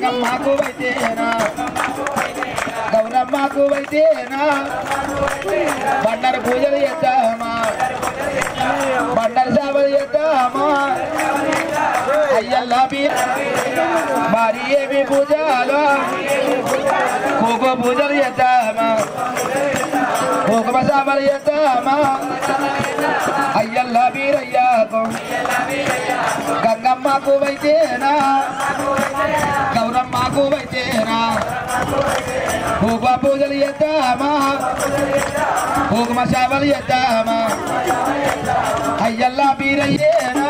గంగమ్మకు వైతేనా గౌరమ్మకు వైతేనా బండరు పూజలు చేద్దామా బండరు సేవలు చేద్దామా అయ్యల్లా మరి ఏమి పూజలు కుంకుమ పూజలు చేద్దామా కుంకుమ సేవలు చేద్దామా అయ్యల్లా వీరయ్యాకు గంగమ్మకు వైతేనా గౌరమ్మకు వైతేనా కుంకుమ పూజలు చేద్దామా కుంకుమ సేవలు చేద్దామా అయ్యల్లా వీరయ్యేనా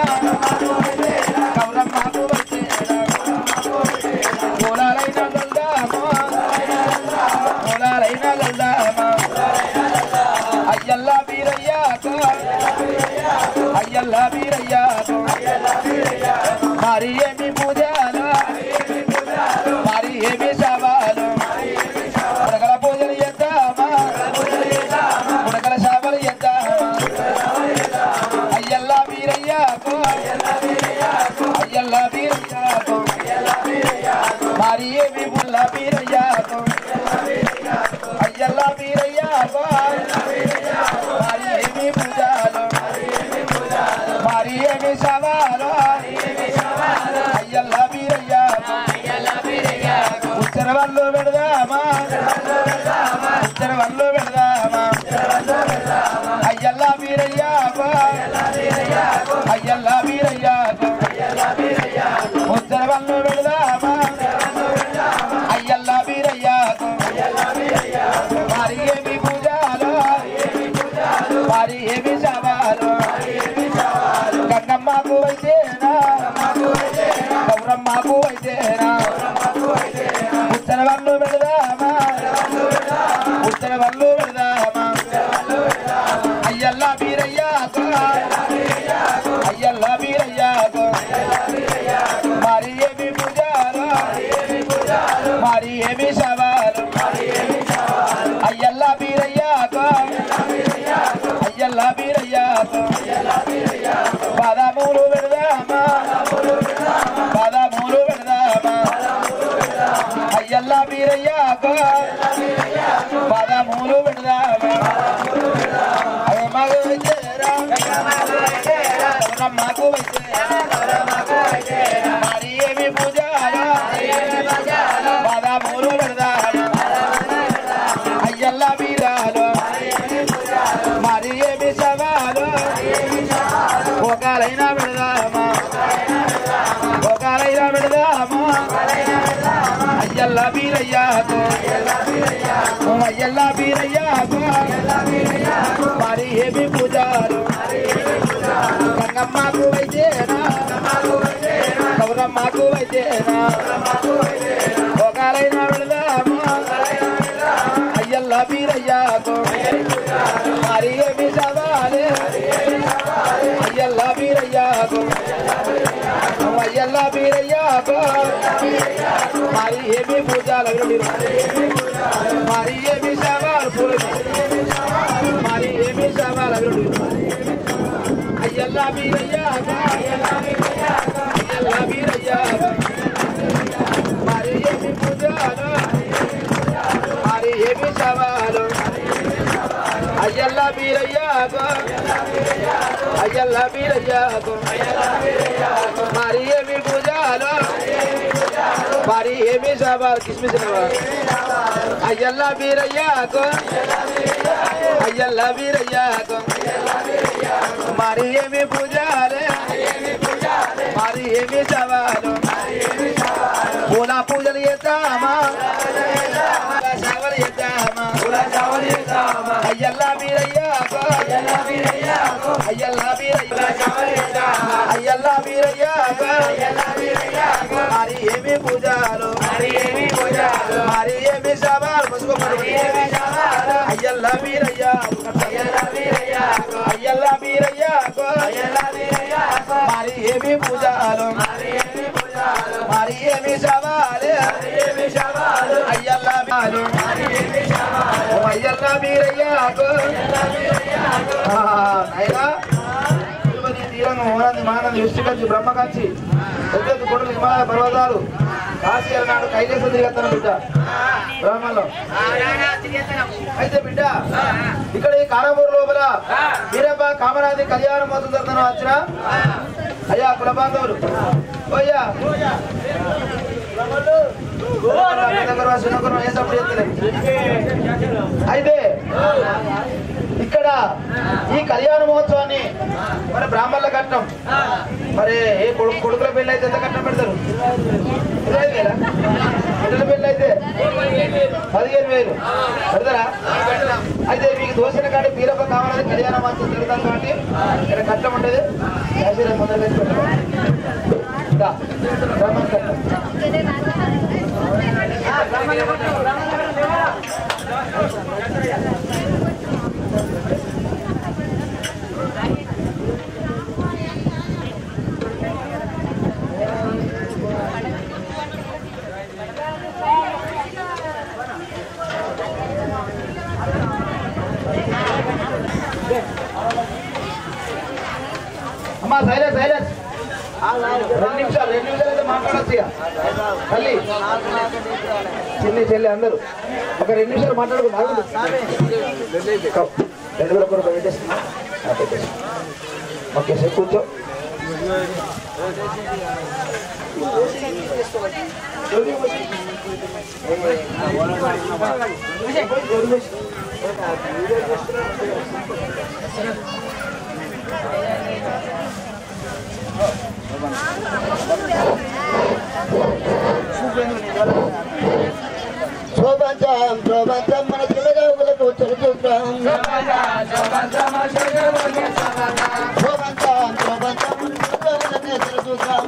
గౌరమ్మకు వైతేనా పూలాలైన గల్దామా పూలాలైన గల్దామా అయ్యల్లా వీరయ్యాకు అయ్యల్లా వీరయ్యాకు మరి ఏమి పూజలు మరి ఏమి సవాలు ఉడకల పూజలు చేద్దామా ఉడకల సేవలు చేద్దామా అయ్యల్లా వీరయ్యాకు అయ్యల్లా వీరయ్యాకు మరి ఏమి పుల్ల వీరయ్యాకు అయ్యల్లా వీరయ్యాకు మరి ఏమి పూజలు మరి ఏమి సవాలు అయ్యల్లా వీరయ్యాకు ఉత్తరవల్లు పెడదామా ఉత్తరవల్లు పెడదామా అయ్యల్లా వీరయ్యాకు అయ్యల్లా వీరయ్యాకు ఉత్తరవల్లు పెడదామా అయ్యల్లా వీరయ్యాకు మరి ఏమి పూజలు మరి ఏమి సవాలు గంగమ్మకు వైతేనా గౌరమ్మకు వైతేనా ఉత్తరవల్లు పెడదామా ఉత్తరవల్లు పెడదామా అయ్యల్లా వీరయ్యాకు అయ్యల్లా వీరయ్యాకు మరి ఏమి పూజలు మరి ఏమి సవాలు అయ్యల్లా వీరయ్యాకు అయ్యల్లా వీరయ్యాకు పదమూలు పెడదామా పదమూలు పెడదామా అయ్యల్లా వీరయ్యాకు పదమూలు పెడదామా అవి మగు వైతేరా గౌరమ్మకు వైతేరా మరి ఏమి పూజలు పదమూలు పెడదామా అయ్యల్లా వీరాలు మరి ఏమి సవాలు ఒకలైనా పెడదామా ఒకలైనా పెడదామా అయ్యల్లా వీరయ్యాకు అయ్యల్లా వీరయ్యాకు మరి ఏమి పూజలు గంగమ్మకు వైతేనా గౌరమ్మకు వైతేనా ఒకలైనా పెడదామా అయ్యల్లా వీరయ్యాకు మరి ఏమి సవాలు అయ్యల్లా వీరయ్యాకు అయ్యల్లా వీరయ్యాకు మరి ఏమి పూజలు మరి ఏమి సవాలు పూలకి మరి ఏమి సవాలు అయ్యల్లా వీరయ్యాకు అయ్యల్లా వీరయ్యాకు మరి ఏమి పూజలు మరి ఏమి సవాలు అయ్యల్లా వీరయ్యాకు అయ్యల్లా వీరయ్యాకు మరి ఏమి పూజలు మరి ఏమి సవాలు కిస్మిస్ అయ్యల్లా వీరయ్యాకు అయ్యల్లా వీరయ్యాకు మరి ఏమి పూజలు మరి ఏమి సవాలు పూల పూజలు చేద్దామా సేవలు చేద్దామా అయ్యల్లా వీరయ్యాకు అయ్యల్లా అయ్యల్లా వీరయ్యాకు మరి ఏమి పూజలు మరి ఏమి సవాలు అయ్యల్లా వీరయ్యాకు అయ్యల్లా వీరయ్యాకు మరి ఏమి పూజలు మరి ఏమి సవాలు అయ్యల్లా అయ్యల్లా వీరయ్యాకు అయినా తిరుపతి తీరంగం మానంది విష్ణుగంచి బ్రహ్మగంచి కొడుకు హిమాలయ పర్వతాలు కాశీ అన్నాడు కైలాసం తిరిగేస్తాను బిడ్డ బ్రాహ్మణంలో. అయితే బిడ్డ ఇక్కడ ఈ కారాపూర్ లోపల వీరప్ప కామరాజు కళ్యాణ మోసం జరుగుతున్నా వచ్చిన అయ్యా కుల బాంధవులు అయ్యా అయితే ఇక్కడ ఈ కళ్యాణ మహోత్సవాన్ని మన బ్రాహ్మణుల కట్నం మరి ఏ కొడుకుల పెళ్లి అయితే ఎంత కట్నం పెడతారు? 25,000. బిడ్డల పెళ్లి అయితే 15,000 పెడతారా? అయితే మీకు దోషణ కాడి వీరప్ప కావాలని కళ్యాణ మహోత్సవం జరుగుతాం కాబట్టి ఇక్కడ కట్నం ఉంటుంది. మొదలు వేసి బ్రాహ్మణ కట్నం అమ్మా సైలెన్స్ సైలెన్స్ 2 నిమిషాలు అయితే మాట్లాడచ్చు తల్లి చిన్ని చెల్లి అందరూ ఒక 2 నిమిషాలు మాట్లాడుకో పెట్టేస్తున్నా ఓకే సార్ కూర్చో శోభంతం శోభంతం మన చిన్నగోగులకు చదువుతాం శోభంతం శోభంతం చదువుతాం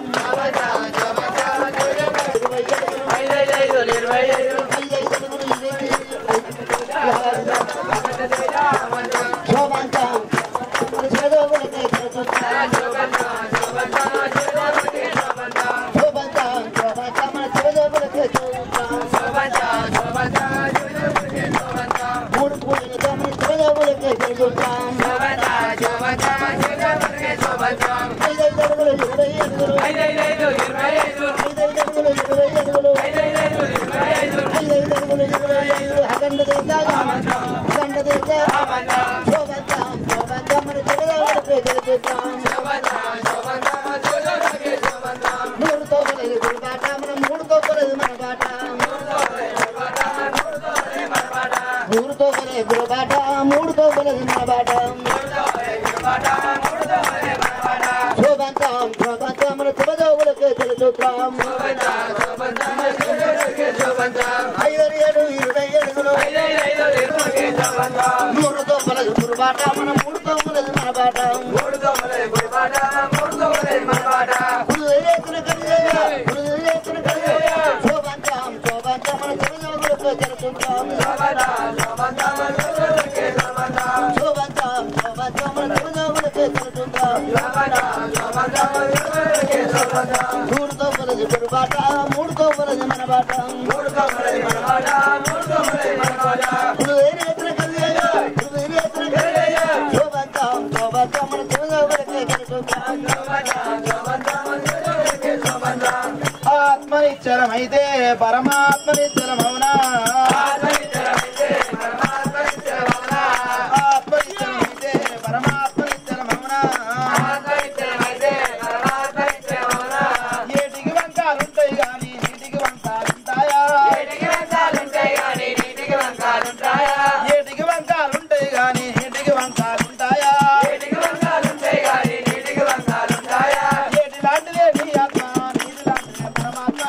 ఆత్మనిచ్చరమైతే పరమాత్మనిచ్చరమౌనా ఆత్మనిచ్చరమైతే పరమాత్మనిచ్చరమౌనా ఏటికి వంకాలుంటాయి గాని నీటికి వంకాలుంటాయా ఏటికి వంకాలుంటాయి గాని నీటికి వంకాలుంటాయా ఏటి లాంటిదే నీ ఆత్మ నీటి లాంటిదే పరమాత్మ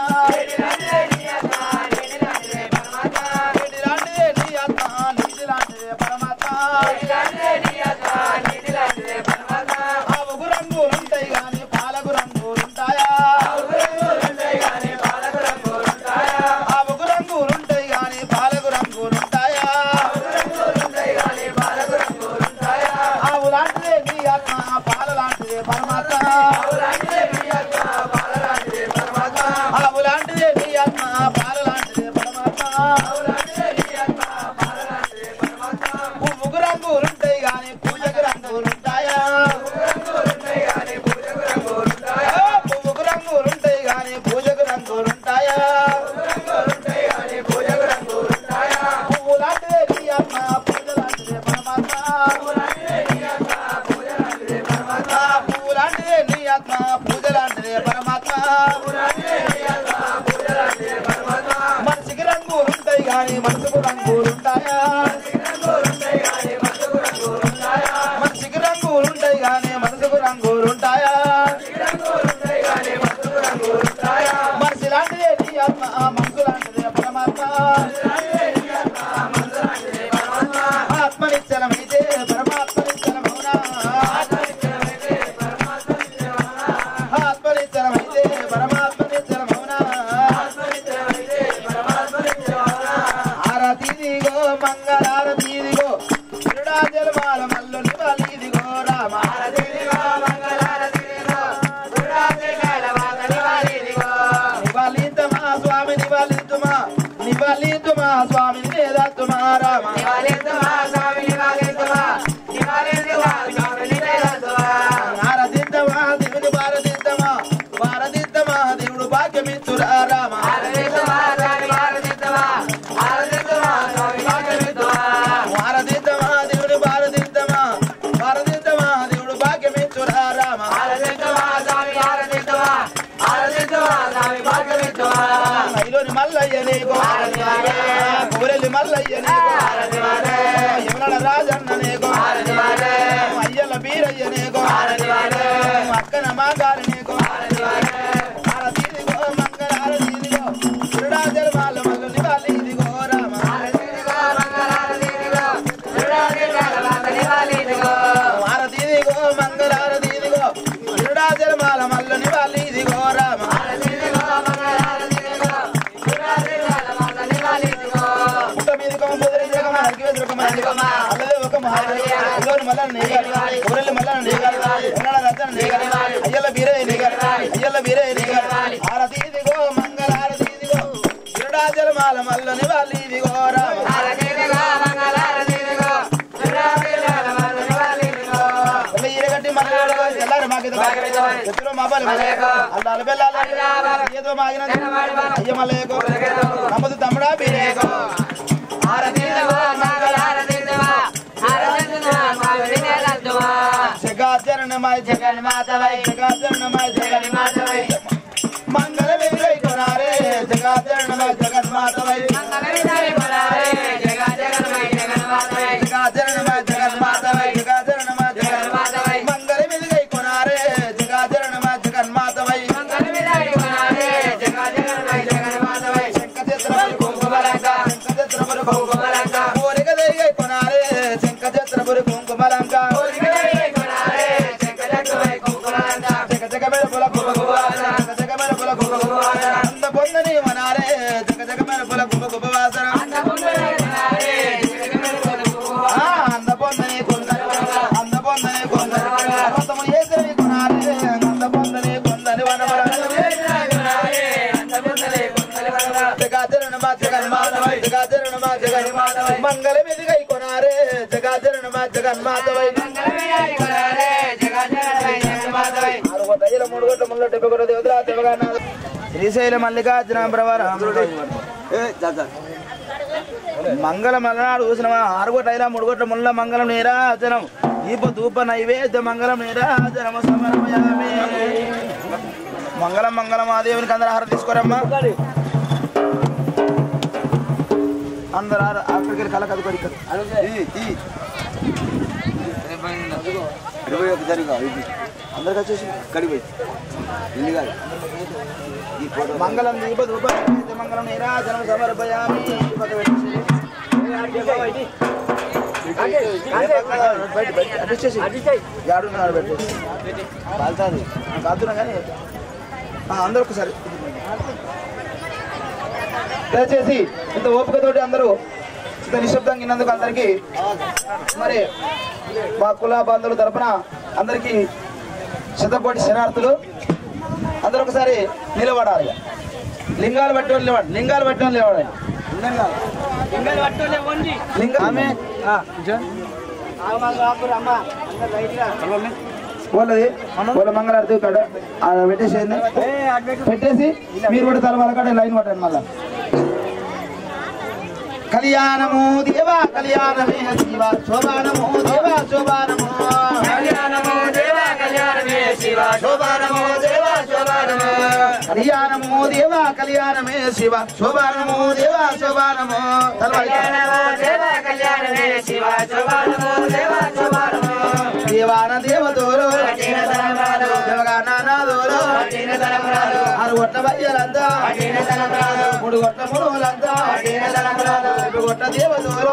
గాని మనసుకు రంగులుంటాయా మనిషికి రంగులుంటాయి గాని మనసుకు రంగులుంటాయా మనిషి లాంటిదే నీ ఆత్మ మనసు లాంటిదే పరమాత్మ ఆత్మ నిశ్చలమైతే పరమాత్మ నిశ్చలమౌనా ఆత్మ నిశ్చలమైతే పరమాత్మ నిశ్చలమౌనా ఆరతిదిగో మంగళారతిదిగో తిరుడాజలమాల మల్లు నివాళిదిగో రామ నివాళితుమా స్వామి నివాళితుమా నివాళితుమా స్వామి నివేదతుమా రామ ఆరదిద్దమా దేవుని భారదిద్దమా భారదిద్దమా దేవుడు భాగ్యమిత్తురా రామ భారదిద్దమా దేవుని భారదిద్దమా భారదిద్దమా దేవుడు భాగ్యమిత్తురా రామ ఐలోని మల్లయ్య నీకు ఊరెల్లి మల్లయ్య నీకు యమున రాజన్న నీకు అయ్యల బీరయ్య నీకు అక్కన మాగారి నీకు ఆరతిదిగో మంగళారతిదిగో తిరుడాజలమాల మల్లు నివాళిదిగో రామ ఆరతిదిగో మంగళారతిదిగో తిరుడాజలమాల మల్లు నివాళిదిగో రామ పుట్ట మీదకో పొదరిదకమ అగ్గివేదకమ అల్లదే ఒక మహాదేవుని మల్లన నీగాలి ఊరెల్లి మల్లన నీగాలి ఎన్నడ రత్న నీగాలి అయ్యల బీరయ్య నీగాలి అయ్యల బీరయ్య నీగాలి ఆరతిదిగో మంగళారతిదిగో తిరుడాజలమాల మల్లు నివాళిదిగో రామ ఈరగట్టి మల్లెడు ఎల్లారు మాకిద ఎత్తులో మాబాలి అల్ల అలబెల్లాలి ఏదో మాగిన అయ్య మల్లేకో నమ్మదు తమ్ముడా బీరేకో జగజ్జననమయ జగన్మాతవై జగజ్జననమయ జగన్మాతవై మంగళ విజయ కొనారే జగజ్జననమయ జగన్మాతవై మంగళ విజయ కొనారే జగజ్జననమయ జగన్మాతవై జగజ్జననమయ జగన్మాతవై జగజ్జననమయ జగన్మాతవై మంగళ విజయ కొనారే జగజ్జననమయ జగన్మాతవై మంగళ విజయ కొనారే జగజ్జననమయ జగన్మాతవై శంకచత్రపురి కుంకుమలంక శంకచత్రపురి కుంకుమలంక కోరిక దయ కొనారే శంకచత్రపురి కుంకుమలంక అంద పొందని మనారే జగ జగమైన పుల గుబ గుబ వాసన అంద పొందని కొందని అంద పొందని కొందని రతము ఏసరి కొనారే అంద పొందని కొందని వనవర జగాచరణ మా జగన్మాతవై జగాచరణ మా జగన్మాతవై మంగళ మెదిగై కొనారే జగాచరణ మా జగన్మాతవై శ్రీశైల మల్లికార్జున మంగళ మలనాడు చూసినవా 6 కోట్ల 3 కోట్ల ముళ్ళ మంగళం నీరాజనం దీప ధూప నైవేద్య మంగళం నీరాజనం సమర్పయామి మంగళం మంగళం ఆ దేవునికి అందరూ ఆహారం తీసుకోరమ్మా అందరూ అక్కడికి కళ కదుకోరు ఇక్కడ అందరికి వచ్చేసి కడిపోయి మంగళం దీప ధూప మంగళం నీరాజనం సమర్పయామి యాడున్నాడు పెట్టేసి కాలుతుంది కాదున్నా కానీ అందరూ ఒకసారి దయచేసి ఇంత ఓపికతోటి అందరూ ఇంత నిశ్శబ్దంగా విన్నందుకు అందరికీ మరి మా కుల బంధువుల తరపున అందరికీ శతకోటి శరణార్థులు. అందరూ ఒకసారి నిలబడాలి. లింగాలు పట్టుకొని లేవండి. లింగాలు పట్టుకొని లేవండి. వాళ్ళది వాళ్ళ మంగళారతి పెట్టేసేయండి. పెట్టేసి మీరు కూడా తల వాళ్ళ కాడ లైన్ పట్టండి. మళ్ళా కళ్యాణము దేవా కళ్యాణమే శివ శోభానము దేవా శోభానము కళ్యాణము దేవా కళ్యాణమే శివ శోభానము దేవా శోభానము కళ్యాణము దేవా కళ్యాణమే శివ శోభానము దేవా శోభానము దేవాన దేవతోరు దేవగానాదోరు ఆరు గొట్ట బయ్యలంతా మూడు గొట్ట ముడుగులంతా గొట్ట దేవతోరు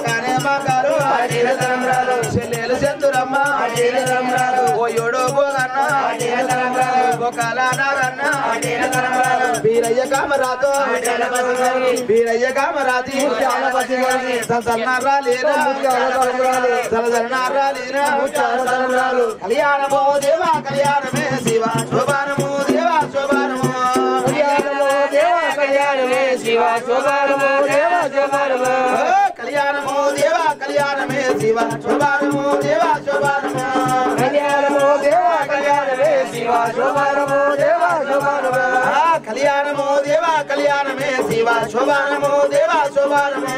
కానే మాకారు చెల్లెలు చందురమ్మ ఓ ఏడో పోగన్న గోకాలన్న వీరయ్య కామరాతో వీరయ్య కామరాతి కళ్యాణమో దేవా కళ్యాణమే శివ శోభానము దేవా శోభానము కళ్యాణమో దేవా కళ్యాణమే శివ శోభానము దేవా శోభానము కళ్యాణమో దేవా కళ్యాణమే శివ శోభానము దేవా శోభానము కళ్యాణమో దేవా కళ్యాణమే శివ శోభానము దేవా శోభానము కళ్యాణమో దేవా కళ్యాణమే శివ శోభానము దేవా శోభానము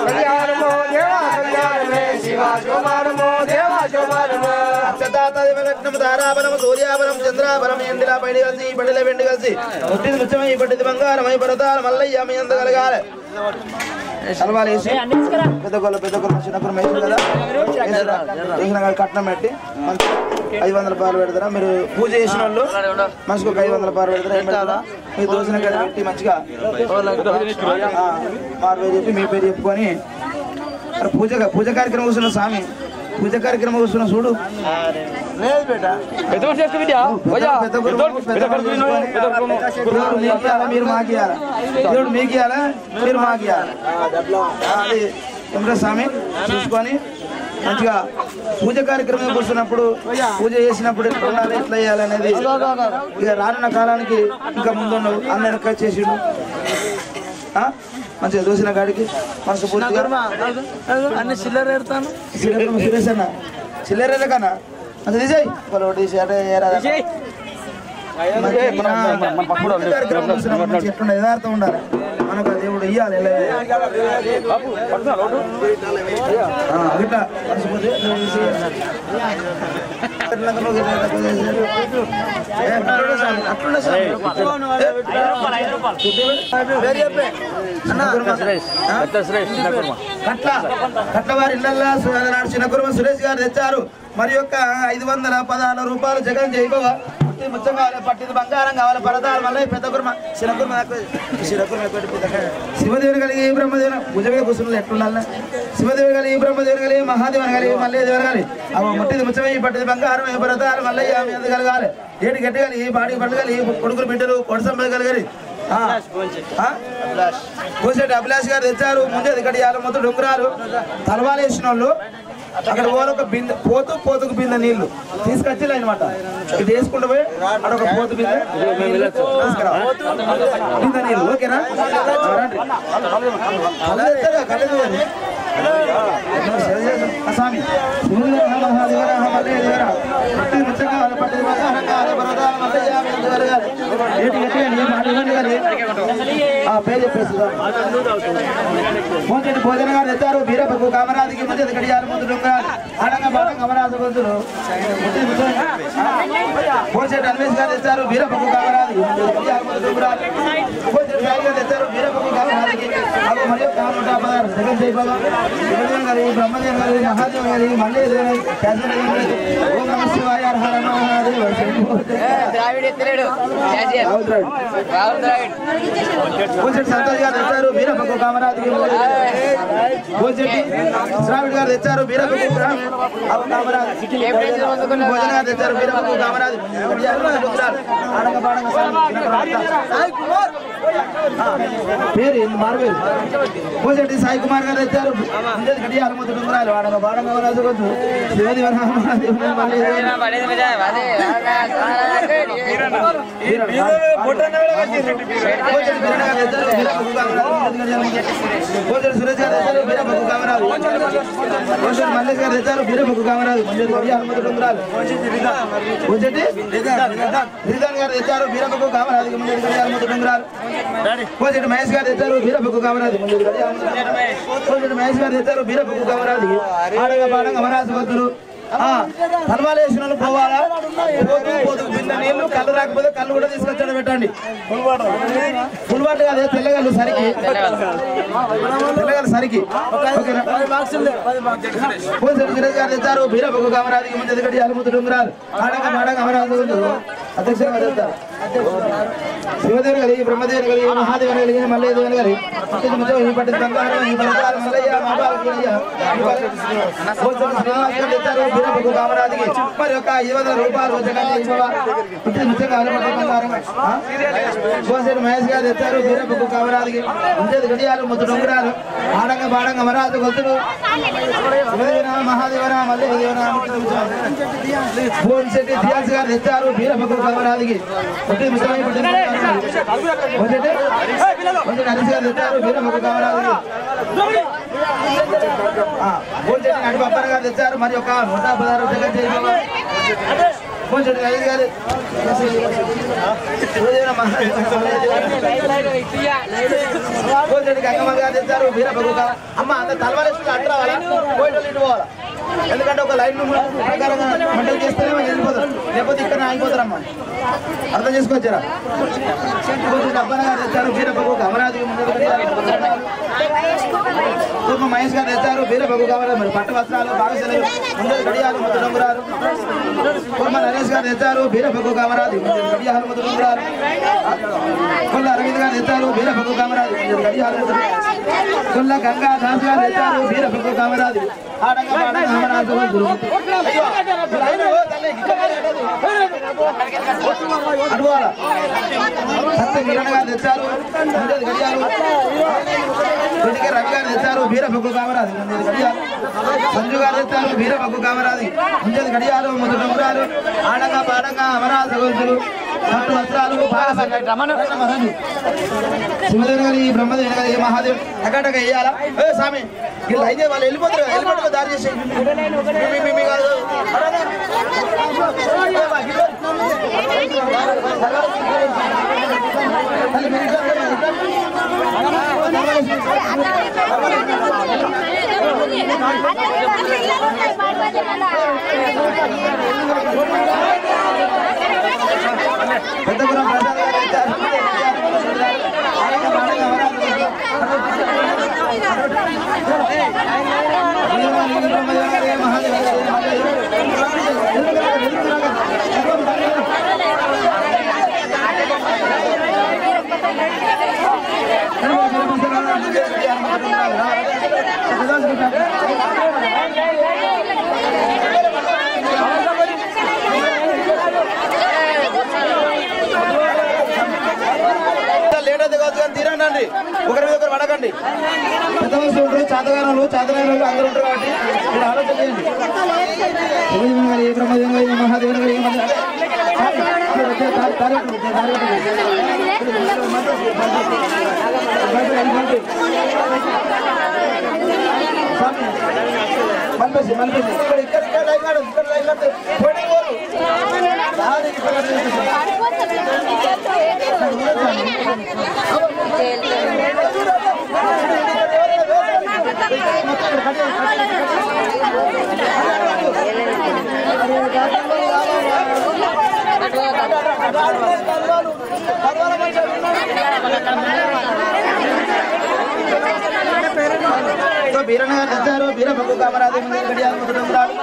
కళ్యాణమో దేవా కళ్యాణమే శివ శోభానము దేవా శోభానము అక్షతాతలక్ష్మం తారాబలం సూర్యాబలం చంద్రాబలం ఎండిలా పైడి కలిసి పడిల వెండి కలిసి పుట్టింది ముచ్చమై పట్టింది బంగారమై పరతాల మల్లయ్య మీ ఎంత కలగాలి సలవాలు వేసి పెద్ద కొల్ల చిన్న కొల్ల వేసి కదా వేసిన కట్నం పెట్టి 500 రూపాయలు పెడతారా మీరు పూజ చేసిన వాళ్ళు మనిషికి ఒక 500 రూపాయలు పెడతారా ఏం పెడతారా మీరు దోసిన కదా పెట్టి మంచిగా మారు పేరు చెప్పి మీ పేరు చెప్పుకొని పూజ కార్యక్రమం కూర్చున్న స్వామి పూజ కార్యక్రమం కూర్చున్న చూడు మీరు మాకియాలా దేవుడు మీకు ఇవ్వాలా మీరు మాకు ఇవ్వాలా అది ఏమిటో స్వామి చూసుకొని మంచిగా పూజ కార్యక్రమం కూర్చున్నప్పుడు పూజ చేసినప్పుడు ఎట్లా ఉండాలి ఎట్లా చేయాలి అనేది ఇక రానున్న కాలానికి ఇంకా ముందుండవు అన్న చేసిండు మంచిగా దోసిన గాడికి మనసు పూర్తిగా అన్ని చిల్లర ఎడతాను సురేష్ అన్న చిల్లర కన్నా మంచిగా తీసేయి తీసి అంటే ఎట్లుండే యథార్థం ఉండాలి మనకు దేవుడు ఇయ్యాలి కట్లవారి ఇళ్లలో చిన్న కుర్మ సురేష్ గారు తెచ్చారు మరి యొక్క 516 రూపాయలు జగన్ జైబవ ముచ్చం కావాలి పట్టింది బంగారం కావాలి పరదాలు మళ్ళీ పెద్ద కుర్మ చిన్న కుర్మ శివదేవుని కలిగి బ్రహ్మదేవుని భుజ మీద కూర్చున్నది ఎట్లుండాలి శివదేవి కలిగి బ్రహ్మదేవుని కలిగి మహాదేవుని కలిగి మళ్ళీ దేవుని కలిగి అవి ముట్టిది ముచ్చమే పట్టింది బంగారం పరదాలు మళ్ళీ మీద కలగాలి ఏడు గట్టి కలిగి బాడీ పండు కలిగి కొడుకులు బిడ్డలు కొడసంపై కలిగి కోసేటి అభిలాష్ గారు తెచ్చారు ముందే ఇక్కడ మొత్తం డొంగరాలు తలవాలు వేసిన వాళ్ళు అక్కడ ఒక బిందె పోతుకు బిందె నీళ్లు తీసుకొచ్చి అనమాట ఇది వేసుకుంటూ పోయి అక్కడ ఒక పోతు బిందె నీళ్ళు ఓకేనా స్వామి పేరు చెప్పేసి భోజన గారు తెచ్చారు వీరభకు కామరాజుకి మధ్య గడియాలు ముందు డొంగరాలు ఆడంగా బాడంగా అమరాజు గొంతులు పోసేటి అన్వేష్ గారు తెచ్చారు వీరభకు కామరాజుకి గడియాలు ముందు డొంగరాలు పోసేటి సాయి గారు తెచ్చారు వీరభకు కామరాజుకి అవి మరియు కామూట పదాలు జగన్ జైబాబా శివదేవం గారి బ్రహ్మదేవం గారి మహాదేవ్ గారి మల్లే దేవి ఓం నమ శివాయ హర మహాదేవ పోసేటి సంతోష్ గారు తెచ్చారు వీరభకు కామరాజుకి పోసేటి శ్రావిడ్ గారు తెచ్చారు వీరభకు కామరాజు భోజన గారు తెచ్చారు వీరభకు కామరాజు పేరు మారువేరు పోసేటి సాయి కుమార్ గారు తెచ్చారు గడియాల మొదటి డొంగరాలు ఆడంగా బాడంగా రాజు శివదేవన సురేష్ గారు తెచ్చారు వీరభకు కామరాజు మల్లేష్ గారు తెచ్చారు వీరభకు కామరాజు డొంగరాలు రిదాన్ గారు తెచ్చారు వీరభకు కామరాజు డొంగరాలు పోసేటి మహేష్ గారు తెచ్చారు వీరభకు కామరాజు పోసేటి మహేష్ గారు తెచ్చారు వీరభకు కామరాజు ఆడంగా బాడంగా అమరాజు భక్తులు తలవాలు వేసిన వాళ్ళు పోవాలా పోదు బింద నీళ్లు కళ్ళు రాకపోతే కళ్ళు కూడా తీసుకొచ్చాడు పెట్టండి ఫుల్ వాటర్ కాదు తెల్లగల్లు సరికి తెచ్చారు బీరబొగ్గు కామరాజుకి ముందు ఎదుగడి అలుముతుడు అమరాజు అధ్యక్షంగా చెప్తారు శివదేవుని కలిగి బ్రహ్మదేవుని కలిగి మహాదేవుని కలిగి మల్లయ్యదేవుని కలిగి పట్టిన బంగారం మల్లయ్య తెచ్చారు బీరబొగ్గు కామరాజుకి మరి ఒక 500 రూపాయలు కోసేటి మహేష్ గారు తెచ్చారు బీరబొగ్గు కామరాజుకి ముందు గడియాలు ముద్దు డొంగురాలు ఆడంగా బాడంగా అమరాజు గొంతుడు శివదేవన మహాదేవన మల్లయ్యదేవన శెట్టి దియాస్ గారు తెచ్చారు బీరబొగ్గు కామరాజుకి హరీష్ గారు తెచ్చారు బీరబొగ్గు కామరాజుకి అడిపప్పర్ గారు తెచ్చారు మరి ఒక 116 జగన్ గారు గంగమ్మ గారు తెచ్చారు బీరబొగ్గు అమ్మ అంత తలవారేసులు అట్రావాలా పోయేటోళ్ళు ఇటు పోవాలా ఎందుకంటే ఒక లైన్ ప్రకారంగా మంటలు చేస్తేనే వెళ్ళిపోతారు లేకపోతే ఇక్కడ ఆగిపోతారమ్మా అర్థం చేసుకోవచ్చారా అబ్బన్న గారు తెచ్చారు బీరబొగ్గు అమరావతికి ముందు మహేష్ గారు తెచ్చారు బీరబొగ్గు కామరాజు మరి పట్టు వస్త్రాలు బాగసలు ముందు గడియాలు ముద్దు డొంగురారు నరేష్ గారు తెచ్చారు బీరబొగ్గు కామరాజు గడియాలు ముద్దు డొంగురారు కొల్ల అరవింద్ గారు తెచ్చారు బీరబొగ్గు కామరాజు గడియాలు ముద్దు కొల్ల గంగా దాస్ గారు తెచ్చారు బీరబొగ్గు కామరాజు ఆడంగా బాడంగా అమరాజు అడువాల సత్య కిరణ్ గారు తెచ్చారు గడియాలు రవి గారు తెచ్చారు బీరబొగ్గు కామరాజు గడియాలు సంజు గారు తెచ్చారు బీరబొగ్గు కామరాజు ముంజది గడియాలు ముద్దు డొంగురాలు ఆడంగా బాడంగా అమరాజు గొంతులు పట్టు వస్త్రాలు బాగా శివదేవుని గారి బ్రహ్మదేవుని గారి మహాదేవుడు టకాటక వేయాలా ఏ స్వామి వీళ్ళు అయితే వాళ్ళు వెళ్ళిపోతారు వెళ్ళిపోతే దారి చేసి పెద్దపురం ప్రసాద్ తినండి ఒకరి మీద ఒకరు పడకండి పెద్ద మనుషులు ఉంటారు చాతగానాలు అందరూ ఉంటారు కాబట్టి మీరు ఆలోచన చేయండి ఏ బ్రహ్మదేవుని మహాదేవుని మనిపేసి ఇక్కడ బీరన్న గారు తెచ్చారు బీరబొగ్గు కామరాజు గడియాలు ముద్దు డొంగురాలు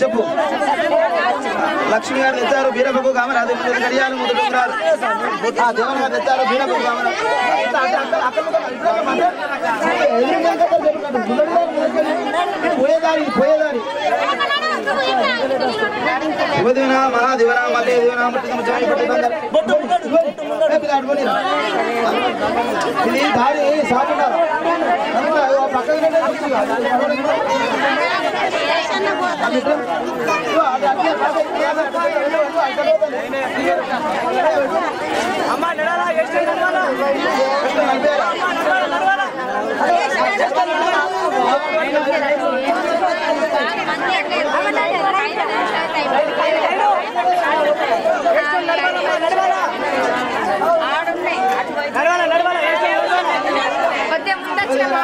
చెప్పు లక్ష్మి గారు తెచ్చారు బీరబొగ్గు కామరాజు గడియాలు ముద్దు డొంగురాలు దేవన్ గారు తెచ్చారు బీరబొగ్గు కామరాజు పోయేదారి శివదేవన మహాదేవన మల్లయ్యదేవన ఇది దారి సాగుంటారు కొద్దిగా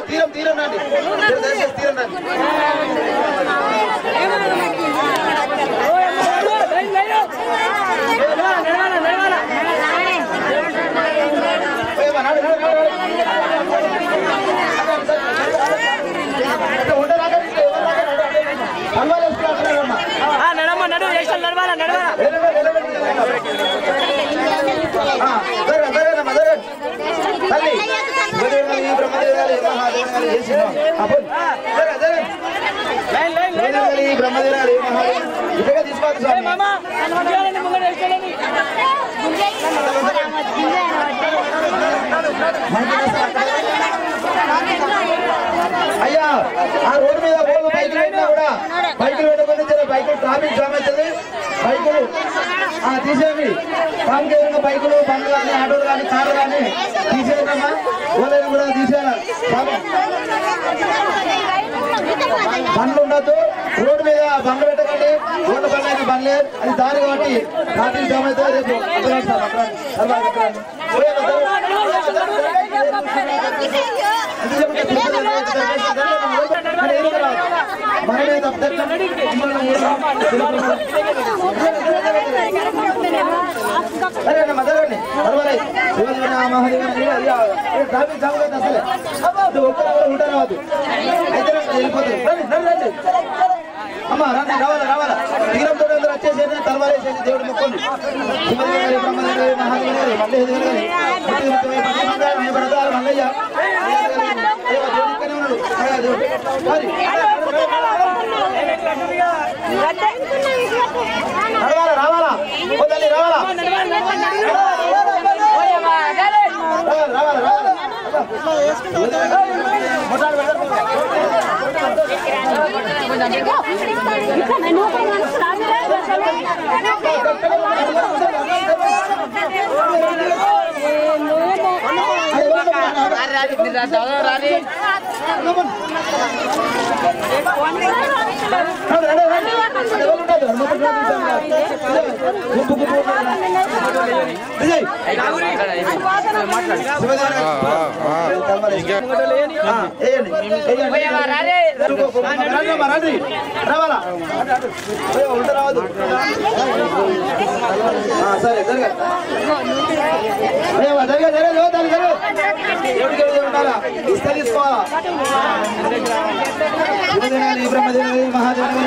తీరం తీరం రండి తీరం రండి బ్రహ్మదేవాలు ఇటుగా తీసుకోవాలి అయ్యా ఆ రోడ్డు మీద బైకులు పెట్టినా కూడా బైకులు పెట్టకుండా బైకులు ట్రాఫిక్ జామ్ అవుతుంది బైకులు తీసేయండి పాలకి ఏదైనా బైకులు బండ్లు కానీ ఆటోలు కానీ కార్లు కానీ తీసేయమ్మా ఓలైనా కూడా తీసేయాలి బండ్లు ఉండద్దు రోడ్డు మీద బండ్లు పెట్టకండి రోడ్డు బండ్లు అయితే బండ్లే అది దారి కాబట్టి ట్రాఫిక్ జామ్ అయితే రేపు మనమే అరే మదరండి ట్రాఫిక్ జామ్ అయితే అసలే ఒక్కరు ఉంటారు కాదు అయితే వెళ్ళిపోతారు రండి అమ్మ రండి రావాలా తీరంతో అందరూ వచ్చేసి తర్వాత వేసేసి దేవుడు మొక్కండి మల్లయ్య రావాలా రావాలా రావద్దు సరే ఉండాలా ఇస్తే తీసుకోవాలా బ్రహ్మదేవి మహాదేవి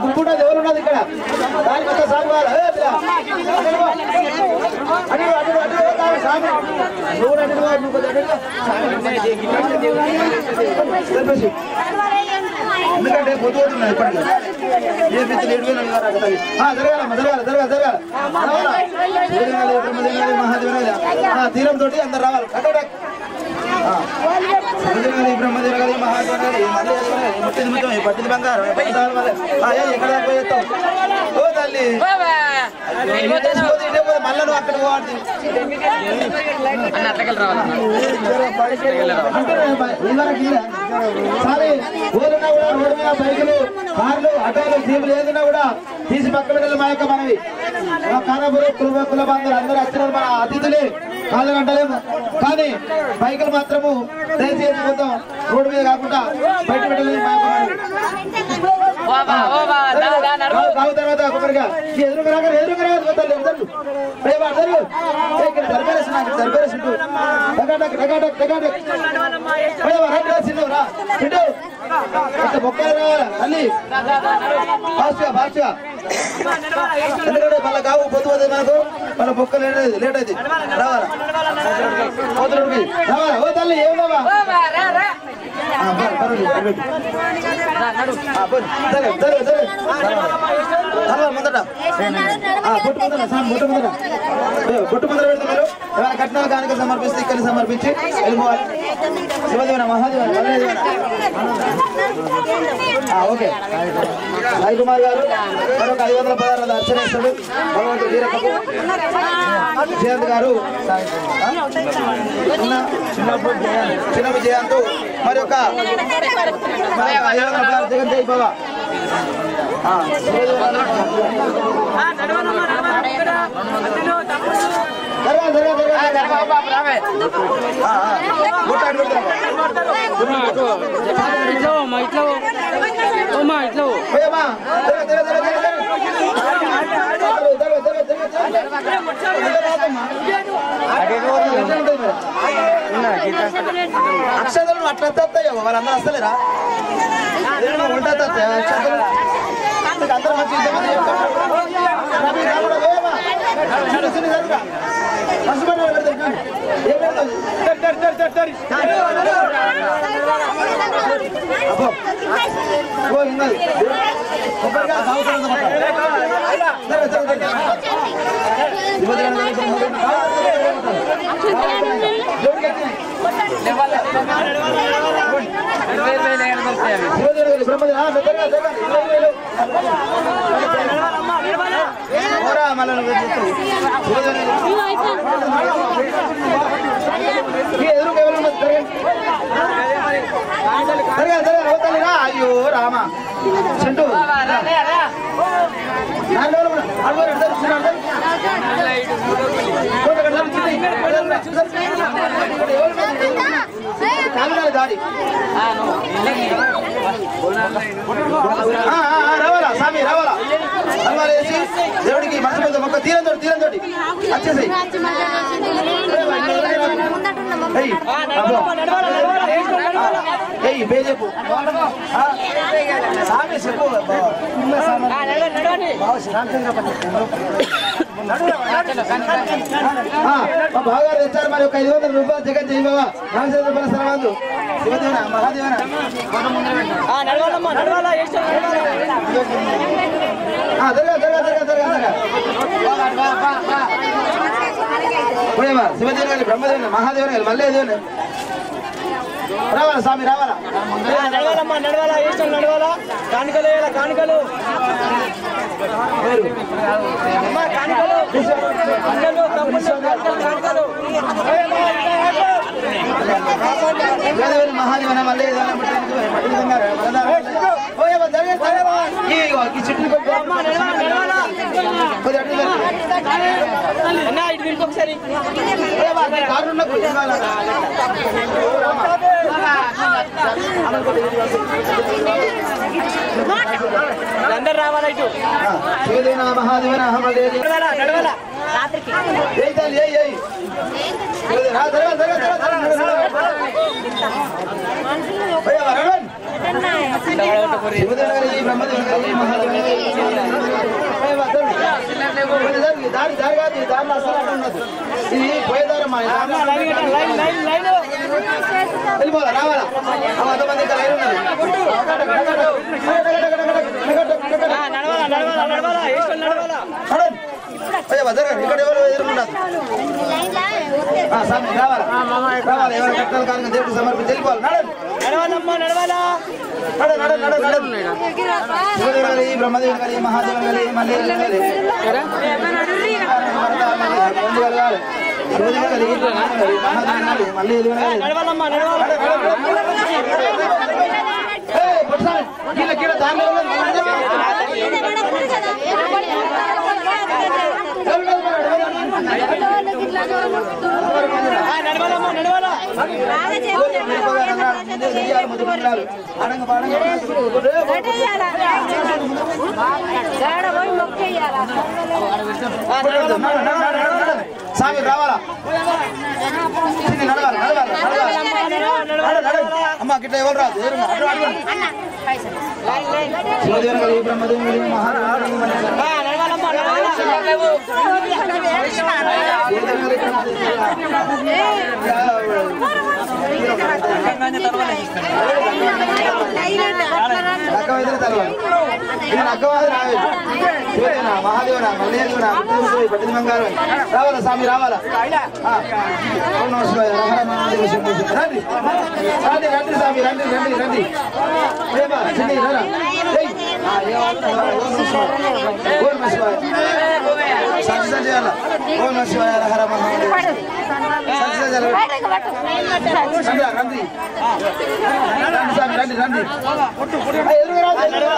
గుంపుట దేవులు ఉన్నది ఇక్కడ దానికి ఒక సాగు ఎందుకంటే పొద్దుతున్నాయి ఇప్పటికీ ఏ పిచ్చి జరగాల మహాదేవి తీరంతో అందరు రావాలి బ్రహ్మదేవి మహాదేవి పట్టింది బంగారం ఎక్కడ పోయేస్తావు ఓ తల్లి మళ్ళీ నువ్వు అక్కడ పోవాలి సరే ఊరున్నా కూడా రోడ్డు మీద బైకులు కార్లు ఆటోలు జీపులు ఏదైనా కూడా తీసి పక్కన వెళ్ళి మా యొక్క మనవి కానబురు కుల బంధువులు అందరూ వచ్చినారు మన అతిథులే కాళ్ళు గంటలేము కానీ బైకులు మాత్రము దయచేసి కొంచెం రోడ్డు మీద కాకుండా బయట పెట్టలేదు మా కావు తర్వాత ఒకరిగా ఎదురుగా మొక్కలు రావాలా తల్లి ఫాస్ట్గా ఎందుకంటే మళ్ళీ కావు పొద్దు మనకు మన మొక్కలు లేట్ అయితే రావాలా ఓ తల్లి ఏమన్నా ముందట బొట్టు ముందర పెడుతున్నారు. ఏమైనా కట్నాలు కానుక సమర్పిస్తే ఇక్కడ సమర్పించి వెళ్ళిపోవాలి. శివదేవన మహాదేవన ఓకే. సాయి కుమార్ గారు మరొక 516 అర్చనేశ్వరుడు భగవంతుడు వీరకపు జయంత్ గారు చిన్న విజయాంతు మరి ఒక 516 జగన్ జై బాబా అక్షతలు అట్లా వస్తాయో వాళ్ళందరూ వస్తలేరా? ఉంటా అందరూ మంచి అయ్యో రామా చెంటు దాడి రావాలా స్వామి రావాలా అల్వాలు వేసి దేవుడికి మనసు మీద మొక్క తీరంతోటి వచ్చేసాయి. బేజపు స్వామి చెప్పు బాగా తెచ్చారు. మరి ఒక 500 రూపాయలు జగన్ జై బాబా రామచంద్ర రూపాయల సర్వాందు శివదేవన మహాదేవన శివదేవన గారి బ్రహ్మదేవన మహాదేవన గారి మళ్ళీ దేవన రావాలా స్వామి రావాలా నడవాలా ఇష్టం నడవాలా కానుకలు కానుకలు మహాదేవన మళ్ళీ ఒకసారి అందరు రావాలా ఇటు శివదేవన మహాదేవన నడవాలా దారి కాదు దారిలో అసలు ఉండదు. ఇది పోయేదారమ్మా వెళ్ళిపోవాలా రావాలా 100 మంది ఇక్కడ లైన్ ఉన్నది. ఇక్కడ ఎవరు ఎదుర్కొంటారు రావాలా రావాలి. ఎవరు కట్టాలి కానీ దేవుడికి సమర్పించి వెళ్ళిపోవాలి. శివదేవుని గారి బ్రహ్మదేవుని గారి మహాదేవుని గారి మళ్ళీ స్వామి రావాలా అమ్మ గిట్ల ఎవరు రాదు. శివదేవుని బ్రహ్మదేవుని మహాదేవుని ఇద్దరు తలవాలి నేను అగ్గవాది రావాలి శివదేవనా మహాదేవనా మల్లేదేవనా పట్టిన బంగారు రావాలా స్వామి రావాలా ఓం నమః శివాయ హర హర మహాదేవ శంభో శంకర రండి రండి రండి స్వామి రండి రండి రండి ఏమా చిన్ని రా ఓం నమః శివాయ సత్సంగ చేయాలా ఓం నమః శివాయ హర హర మహాదేవ సత్సంగ చేయాలా రండి రండి స్వామి రండి రండి ఎదురుగా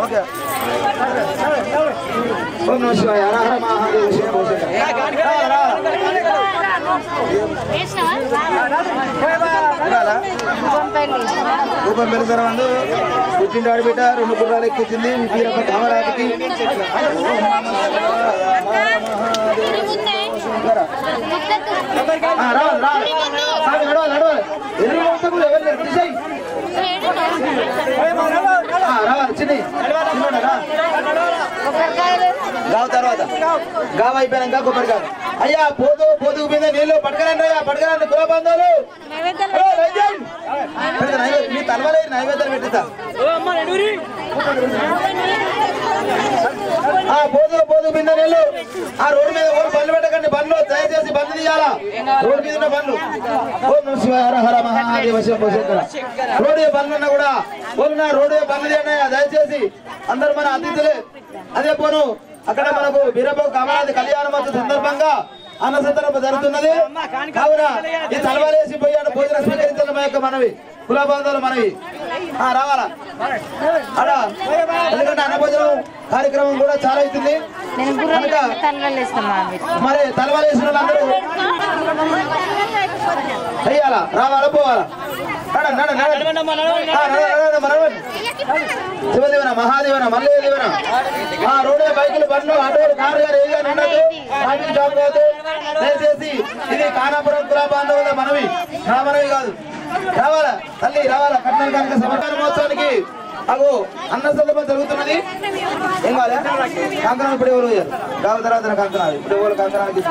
ఓకే ఓం నమః శివాయ హర హర మహాదేవ శంభో శంకర రూపం పెరుగుతారు పుట్టింటాడు బిడ్డ 2 గుర్రాలు ఎక్కించింది వీరప్ప కామరాజుకి గావు తర్వాత గావు అయిపోయాక కొబ్బరికాయ అయ్యా పోతుకు మీద నీళ్ళు పట్టుకరండి అయ్యా పట్టుకరండి కుల బంధువులు మీ తలవలేదు నైవేద్యం పెట్టిస్తా పోతు మీద నీళ్ళు ఆ రోడ్డు మీద ఓరు బండ్లు పెట్టకండి బండ్లు దయచేసి బండ్లు తీయాలా రోడ్డు మీద ఉన్న బండ్లు ఓం నమః శివాయ హర హర మహాదేవ శంభో శంకర రోడ్డు బండ్లు ఉన్నా కూడా ఓరు రోడ్డు బండ్లు తీయండి దయచేసి అందరు మన అతిథులే అదే పోను అక్కడ మనకు వీరప్ప కామరాజు కళ్యాణోత్సవ సందర్భంగా అన్నసంతరం జరుగుతున్నది కావున ఈ తలవాలేసి పోయాడు భోజనం స్వీకరించడం యొక్క మనవి కుల బాంధవులు మనవి రావాలా అలా ఎందుకంటే అన్న భోజనం కార్యక్రమం కూడా చాలా అవుతుంది మరి తలవాలేసిన వాళ్ళందరూ అయ్యాలా రావాలా పోవాలా శివదేవన మహాదేవన మల్లేదేవన రోడ్డు బైకులు బండ్లు ఆటోలు కారు గారు ఏదైనా ఉండదు ట్రాఫిక్ జామ్ కాదు దయచేసి ఇది కానాపురం కుల బాంధవుల మనవి నా మనవి కాదు రావాలా తల్లి రావాలా కట్నం కనుక సమకాల మహోత్సవానికి అగో అన్న సందర్భం జరుగుతున్నది ఏం కాలే కంకణం ఇప్పుడు ఎవరు గావు తర్వాత కంకణాలు ఇప్పుడు ఎవరు కంకణానికి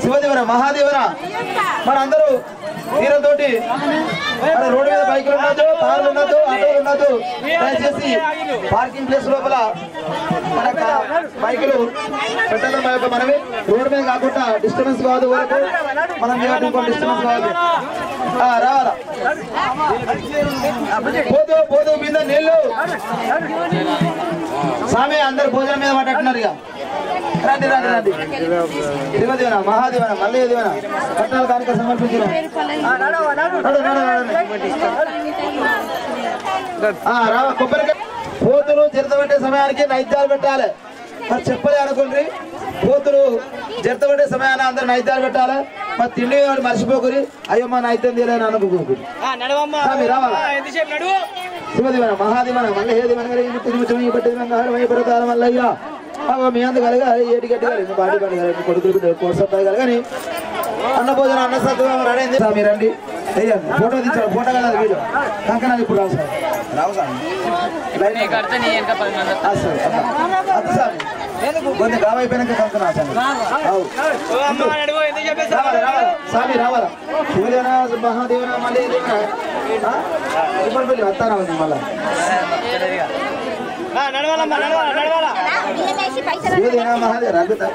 శివదేవన మహాదేవన మన అందరూ తీరంతోటి మన రోడ్డు మీద బైకులు ఉండదు కార్లు ఉండదు ఆటోలు ఉండదు దయచేసి పార్కింగ్ ప్లేస్ లోపల మన బైకులు పెట్టడం యొక్క మనమే రోడ్డు మీద కాకుండా డిస్టర్బెన్స్ కాదు వరకు మనం డిస్టర్బెన్స్ కాదు రావాలా పోతూ మీద నీళ్ళు స్వామి అందరు భోజనం మీద మాట్లాడుతున్నారు ఇక రండి రండి రండి శివదేవన మహాదేవన మల్లేదేవన పట్టణాలు కానుక సమర్పించిన కొబ్బరికాయ పోతులు జరతబెట్టే సమయానికి నైద్యాలు పెట్టాలి మరి చెప్పలే అనుకోండి పోతులు జరతబెట్టే సమయాన్ని అందరు నైద్యాలు పెట్టాలి మరి తిండి మర్చిపోకురి అయ్యో మా నైద్యం తీయాలని అనుకోకూడదు రావాలా శివదేవన మహాదేవన మల్లేదేవన పర్వతాల మల్లయ్య మీ అందు కలగా ఏటి గట్టి కలిగింది బాడీ పడి కలిగింది కొడుకులు కోసపడి కానీ అన్న భోజనం అన్న సత్వం రెడైంది మీరు రండి వేయండి ఫోటో తీసాడు ఫోటో కదా వీడియో కంకణాలు ఇప్పుడు రావు సార్ కొన్ని గావ అయిపోయినాక కంకణ స్వామి రావాలా శివదేవన మహాదేవన మళ్ళీ ఇబ్బంది వస్తారా మళ్ళా శివదేవన మహాదేవ రద్దుతా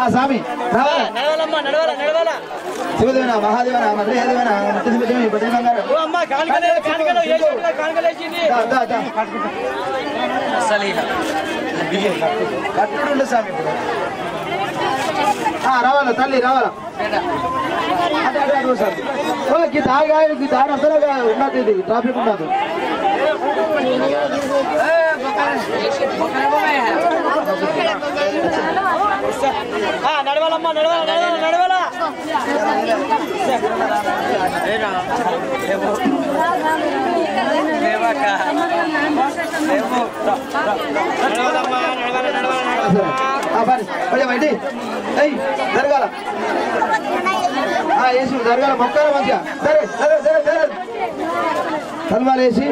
స్వామి శివదేవన మహాదేవన మల్లేదేవన కట్టుకుంటే స్వామి ఇప్పుడు రావాలా తల్లి రావాలా దారి అసలు ఉన్నది ఇది ట్రాఫిక్ ఉన్నది నడవాలమ్మా నడవాలా కొంచెం బయటి జరగాల వేసి జరగాల మొక్కలు మంచిగా సరే సరే సరే సరే తలవాలు వేసి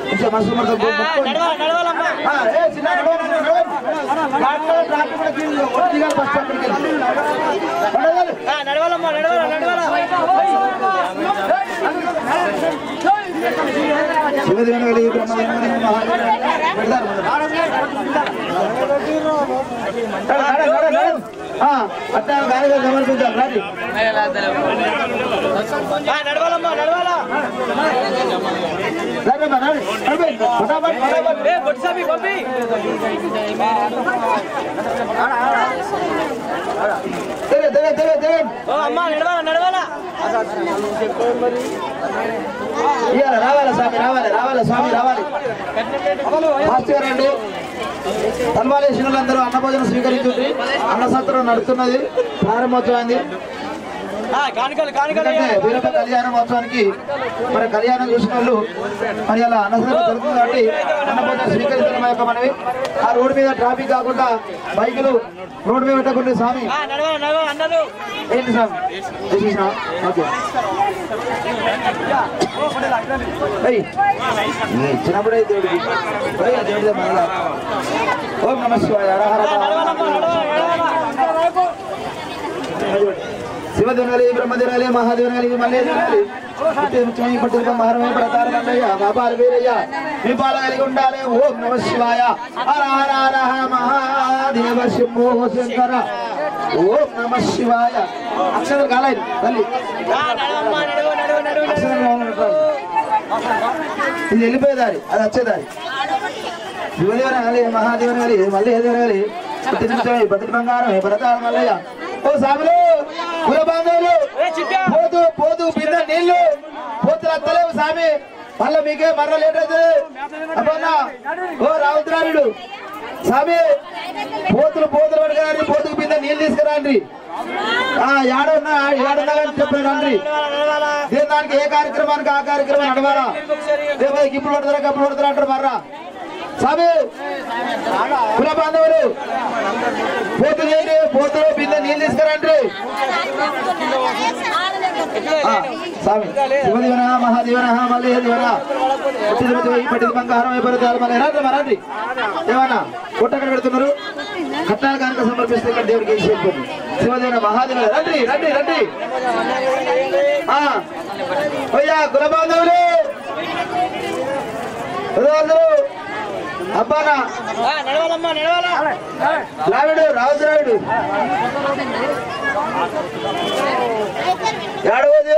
కొంచెం మనసు మొత్తం చిన్న ఫస్ట్ అక్కడికి నడవాలమ్మా నడవాల నడవాల అట్లా గాలి సమర్పించాలి రాజు నడవాలమ్మా నడవాలా అమ్మా నడవాలా నడవాలా రావాలా స్వామి రావాలి రావాలా స్వామి రావాలి మాస్టర్ గారండి తల్వాలేసిన వాళ్ళందరూ అన్నభోజనం స్వీకరించుంది అన్న సత్రం నడుస్తున్నది ప్రారంభోత్సవాన్ని వీరప్ప కళ్యాణ మహోత్సవానికి మరి కళ్యాణం చూసిన వాళ్ళు మరి అలా అన్నసత్రం జరుగుతుంది కాబట్టి అన్నభోజనం స్వీకరించడం మా యొక్క మనవి ఆ రోడ్డు మీద ట్రాఫిక్ కాకుండా బైకులు రోడ్డు మీద పెట్టకుండా స్వామి ఏంటి స్వామి ఓకే ఇచ్చినప్పుడే దేవుడికి దేవుడి మహిళ ఓం నమ శివాయ శివదేవనాలి బ్రహ్మదేవనాలి మహాదేవనాలి మళ్ళీ పట్టిన మహరమే ప్రతార బాబాలు వీరయ్య మీ పాల కలిగి ఉండాలి ఓం నమ శివాయ హర హర హర మహాదేవ శంభో శంకర ఓం నమ శివాయ అక్షరం కాలేదు తల్లి ఇది వెళ్ళిపోయేదారి అది వచ్చేదారి శివదేవనాలి మహాదేవనాలి మళ్ళీ దేవనాలి పట్టి బంగారం ప్రతార మల్లయ్య ఓ సాములు కుల బాంధవులు పోతూ పోతూ బింద నీళ్లు పోతులు అత్తలేవు సామి మళ్ళీ మీకే మర్ర లేట్ అవుతుంది అబ్బన్నా ఓ రావుద్రాయుడు సామి పోతులు పోతులు పడగరండి పోతుకు బింద నీళ్ళు తీసుకురండి ఏడున్నా కానీ చెప్పండి దీని దానికి ఏ కార్యక్రమానికి ఆ కార్యక్రమం నడవాలా ఇప్పుడు పడతారా కప్పుడు పడతారా అంటారు మర్రా సామి కుల బాంధవులు పోతులు చేయండి పోతులు బిందె నీళ్ళు తీసుకురండి స్వామి శివదేవన మహాదేవన మళ్ళీ దేవన పట్టింది బంగారం అయిపోతారు మళ్ళీ రండి ఏమన్నా కొట్టక్కడ పెడుతున్నారు కట్నాలు కనుక సమర్పిస్తే ఇక్కడ దేవుడికి వేసి చెప్పండి శివదేవన మహాదేవన రండి రండి రండి అయ్యా కుల బాంధవులు అబ్బానా రావిడు రావుద్రాయుడు ఏడవది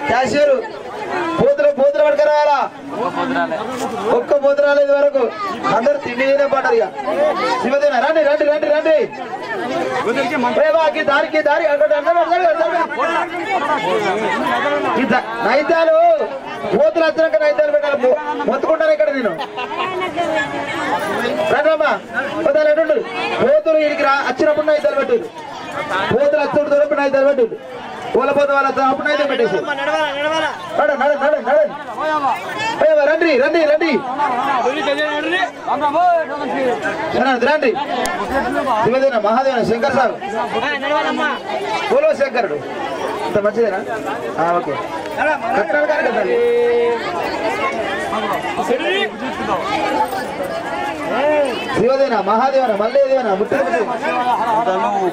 క్యాషియర్ పోతులు పోతులు పట్టుకురావాలా ఒక్క పోతు రాలేదు వరకు అందరు తిండి పడ్డారు ఇక శివదేన రండి రండి రండి రండి దారికి దారి నైద్యాలు పోతులు వచ్చినాక నైద్యాలు పెట్టాలి మొత్తుకుంటాను ఇక్కడ నేను రండమ్మా పోతాడు పోతులు వీడికి వచ్చినప్పుడు నైద్యాలు పెట్టారు పోతులు వచ్చినప్పుడు నైద్యాలు పెట్టారు పూల పోత వాళ్ళ అప్పుడు నైద్యం పెట్టేసి రండి రండి రండి రండి శివదేన మహాదేవన శంకర్ సార్ పూలో శంకరుడు ఇంత మంచిదేనా ఓకే కట్టాలి కదా శివదేన మహాదేవన మళ్ళీ దేవన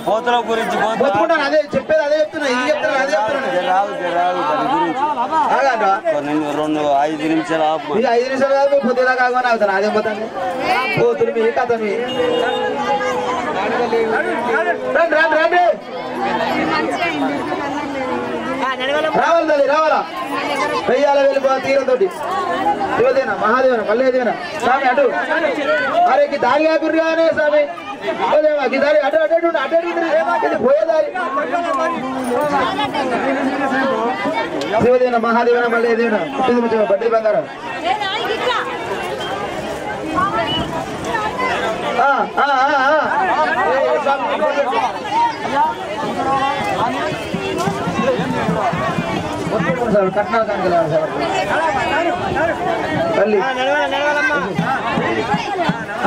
పోతల గురించి పోతుకుంటాను అదే చెప్పేది అదే చెప్తున్నా ఇది చెప్తున్నా అదే చెప్తున్నాను 5 నిమిషాలు ఇది 5 నిమిషాలు కాదు పొద్దులా కాకుండా అవుతాను అదే పోతాను పోతులు మీ కథ మీ రండి రండి రండి రావాలి తల్లి రావాలా వెయ్యాల వెళ్ళిపో తీరంతోటి శివదేన మహాదేవన మళ్ళీ దేవన స్వామి అటు అరే దారి కాకురిగానే స్వామి దారి అటు అటు అటు పోయేదారి శివదేన మహాదేవన మళ్ళీ దేవన బడ్డీ బంగారం కట్నాలు కనుక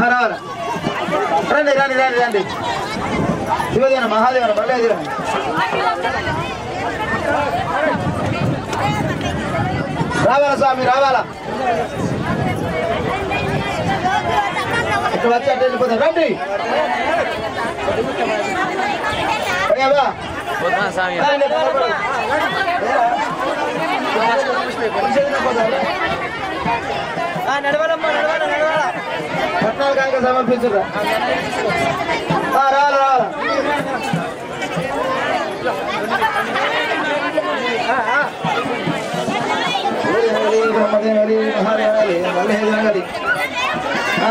రావాలి రండి రండి రండి రండి శివదేవన మహాదేవన మల్లేదేవన రావాలా స్వామి రావాలా ఇక్కడ వచ్చి అట్లా వెళ్ళిపోతారు రండి నడవాలమ్మా నడవాలా నడవాలా పట్నాలు కనుక సమర్పించురా రావాలా రావాలా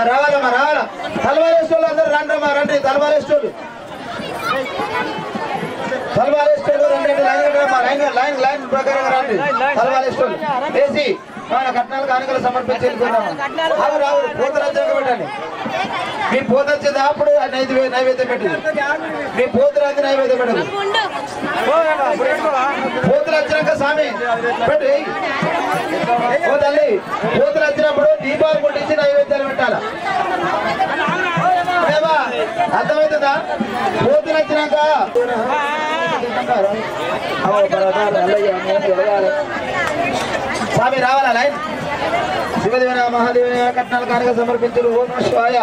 రావాలమ్మా రావాలా తలవారేస్తోళ్ళు అందరూ రండమ్మా రండి తలవారేస్తోళ్ళు తలవారేస్తోళ్ళు రండి లైన్ లైన్ లైన్ ప్రకారం రండి తలవారేస్తోళ్ళు వేసి కట్నాలు కానుకలు సమర్పించి వెళ్ళిపోయినాము రావు పోతరాజ్యాంగం పెట్టండి మీ పోత వచ్చేది అప్పుడు నైవేద్యం పెట్టింది మీ పోతురాజు నైవేద్యం పెట్టదు పోతులు వచ్చినాక స్వామి పెట్టి తల్లి పోతులు వచ్చినప్పుడు దీపాలు ముట్టించి నైవేద్యాలు పెట్టాలా అర్థమవుతుందా పోతులు వచ్చినాక స్వామి రావాలా లైన్ శివదేవన మహాదేవన కట్నాలు కానుక సమర్పించరు ఓం నమ శివాయ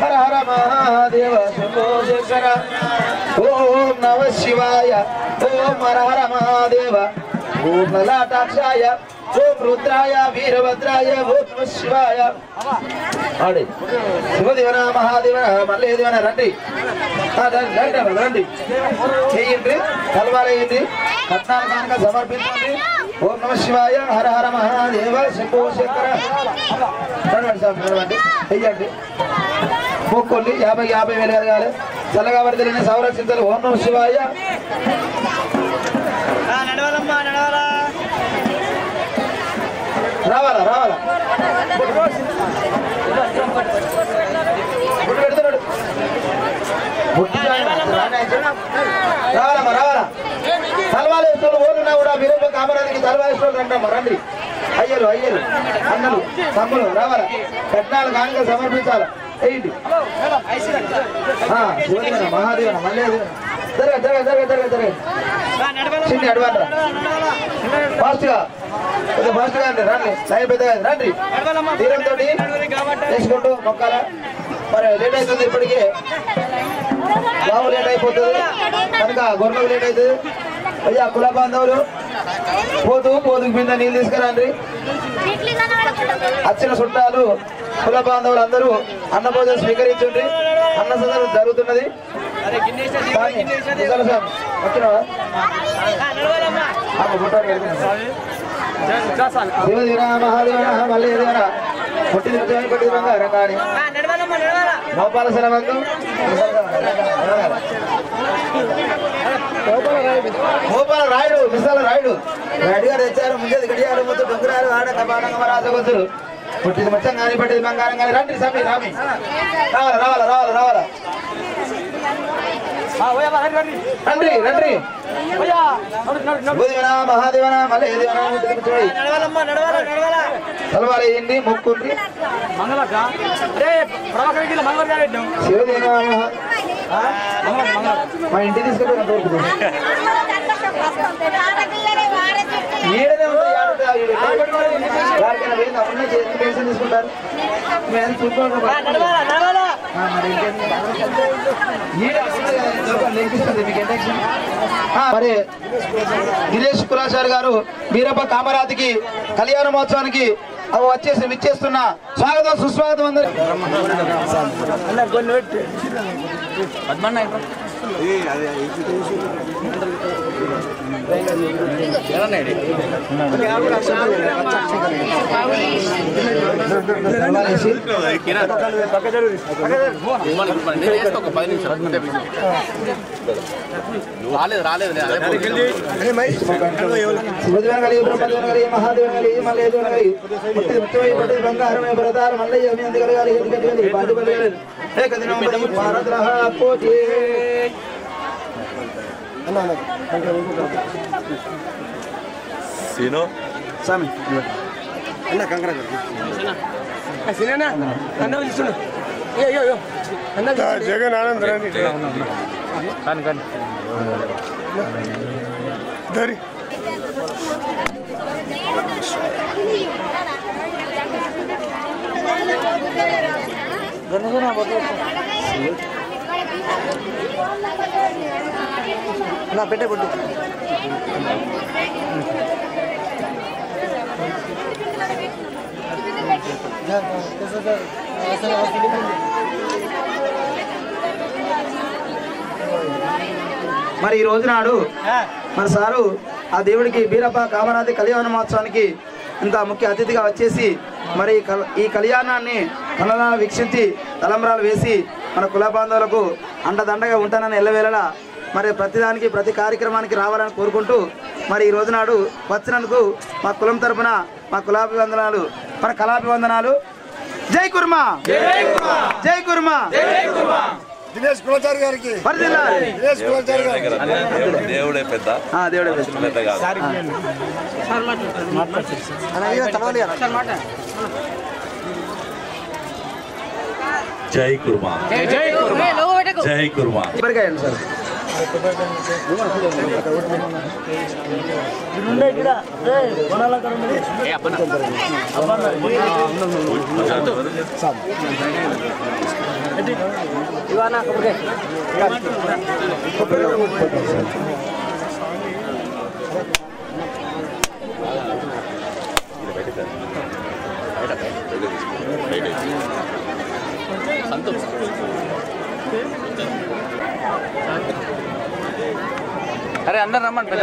హర హర మహాదేవ శంభో శంకర ఓం నమ శివాయ ఓం హర హర మహాదేవ ఓం లలాటాక్షాయ ఓం రుద్రాయ వీరభద్రాయ ఓం నమ శివాయ ఆడి శివదేవన మహాదేవన మల్లేదేవన రండి రండి చేయండి తలవారేయండి కట్నాలు కానుక సమర్పించండి ఓం నమ శివాయ హర హర మహాదేవ శంభో శంకర చెయ్యండి మొక్కోండి 50,000 కలగాలి చల్లగా పడితే సంరక్షించాలి ఓం నమ శివాయ రావాలా రావాలా పెడుతున్నాడు రావాలమ్మా రావాలా తలవాలేశ్వరులు ఓటున్నా కూడా విరూప కామరానికి తలవాలేశ్వరులు రండమ్మా రండి అయ్యలు అయ్యలు అన్నలు తమ్ములు రావాలా కట్నాలు కానుక సమర్పించాలా ఏంటి మహాదేవన మల్లేదేవన జరగ జరగ జరగ జరగ జరగ చిన్ని అడవాలరా ఫాస్ట్ గా ఫాస్ట్ గా అండి రండి లైన్ పెద్దగా రండి తీరంతో వేసుకుంటూ మొక్కాల మరి లేట్ అవుతుంది ఇప్పటికే బాబు లేట్ అయిపోతుంది కనుక గొర్రెలకు లేట్ అవుతుంది అయ్యా కుల బాంధవులు పోతుకు కింద నీళ్ళు తీసుకురండి వచ్చిన చుట్టాలు కుల బాంధవులు అందరూ అన్నభోజనం స్వీకరించండి అన్న సందర్భం జరుగుతున్నది వచ్చినావా శివదేవన మహాదేవన మల్లేదేవన పుట్టిన కొట్టిన బంగారం కానీ మోపాల శరవంతు మోపాల రాయుడు విశాల రాయుడు రెడ్డిగా తెచ్చారు ముందేది గడియారు మొత్తం డొంగరాలు ఆడ కపాడంగా రాజగొద్దురు పుట్టింది మొత్తం కానీ పట్టింది బంగారం కానీ రండి సమీ రామి రావాలా రావాలా రావాలా రావాలా రండి రండి మహాదేవన మల్లేదేవన తలవారేయండి మొక్కుండి శివదేవన మా ఇంటికి తీసుకెళ్ళి ఈడనే ఉంది తీసుకుంటారు మరి గిరీష్ కులాచారి గారు వీరప్ప కామరాతికి కళ్యాణ మహోత్సవానికి వచ్చేసి విచ్చేస్తున్న స్వాగతం సుస్వాగతం అందరూ బంగారమే భరతారు మల్లయ్య కలగాలి Sino? Sami. అన్న కంకరా సినేనా అన్న చూడు జగన్ ఆనంద్ ధరి నా పెట్టే పట్టు మరి ఈ రోజు నాడు మన సారు ఆ దేవుడికి బీరప్ప కామరాజు కళ్యాణ మహోత్సవానికి ఇంత ముఖ్య అతిథిగా వచ్చేసి మరి ఈ కళ్యాణాన్ని కళ్ళనాలు వీక్షించి తలంబ్రాలు వేసి మన కుల బాంధవులకు అండదండగా ఉంటానని ఎల్లవేళలా మరి ప్రతిదానికి ప్రతి కార్యక్రమానికి రావాలని కోరుకుంటూ మరి ఈ రోజు నాడు వచ్చినందుకు మా కులం తరపున మా కులాభివందనాలు మన కళాభివందనాలు. జై కుర్మా, జై కుర్మా. దినేష్ కులచారి గారికి దినేష్ కులచారి గారికి దేవుడే పెద్ద దేవుడే పెద్ద కాదు. జై కుర్మా, జై కుర్మా. సార్ అరే అందరు రమ్మండి పెద్ద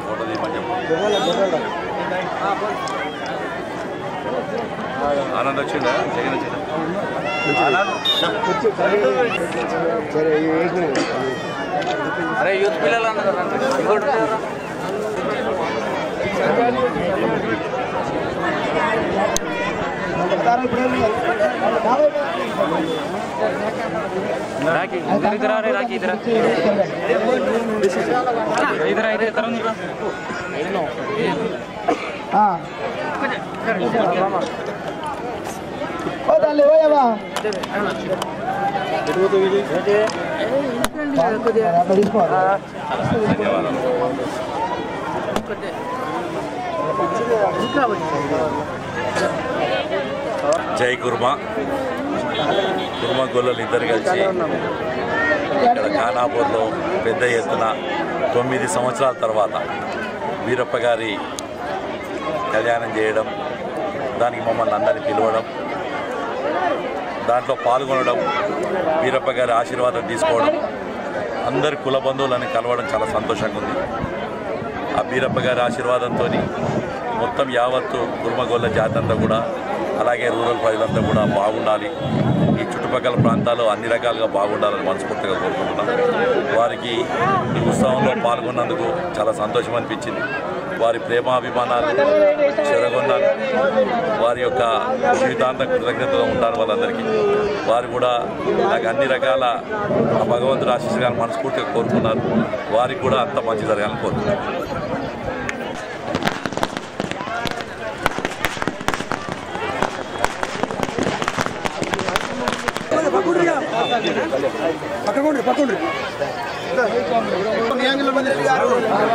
ఫోటో తీయమని చెప్పు. ఆనంద్ వచ్చిందా? జగన్ వచ్చిందా? అరే యూత్ పిల్లలు అన్నారు ఇంకోటి राखी इधर आ रहे राखी इधर इधर इधर इधर జై కుర్మా. కుర్మా గొల్లలు ఇద్దరు కలిసి ఇక్కడ ఖానాపూర్లో పెద్ద ఎత్తున 9 సంవత్సరాల తర్వాత వీరప్ప గారి కళ్యాణం చేయడం, దానికి మమ్మల్ని అందరినీ పిలవడం, దాంట్లో పాల్గొనడం, వీరప్ప గారి ఆశీర్వాదం తీసుకోవడం, అందరి కుల బంధువులని కలవడం చాలా సంతోషంగా ఉంది. ఆ వీరప్ప గారి ఆశీర్వాదంతో మొత్తం యావత్తు కుర్మగొల్ల జాతి అంతా కూడా, అలాగే రూరల్ ప్రజలంతా కూడా బాగుండాలి, ఈ చుట్టుపక్కల ప్రాంతాలు అన్ని రకాలుగా బాగుండాలని మనస్ఫూర్తిగా కోరుకుంటున్నాం. వారికి ఈ ఉత్సవంలో పాల్గొన్నందుకు చాలా సంతోషం అనిపించింది. వారి ప్రేమాభిమానాలు చెరగొన్నారు. వారి యొక్క జీవితాంతం కృతజ్ఞతగా ఉంటారు వాళ్ళందరికీ. వారు కూడా నాకు అన్ని రకాల భగవంతుడు ఆశీస్సులను మనస్ఫూర్తిగా కోరుకున్నారు. వారికి కూడా అంత మంచి జరగాలని కోరుకున్నారు.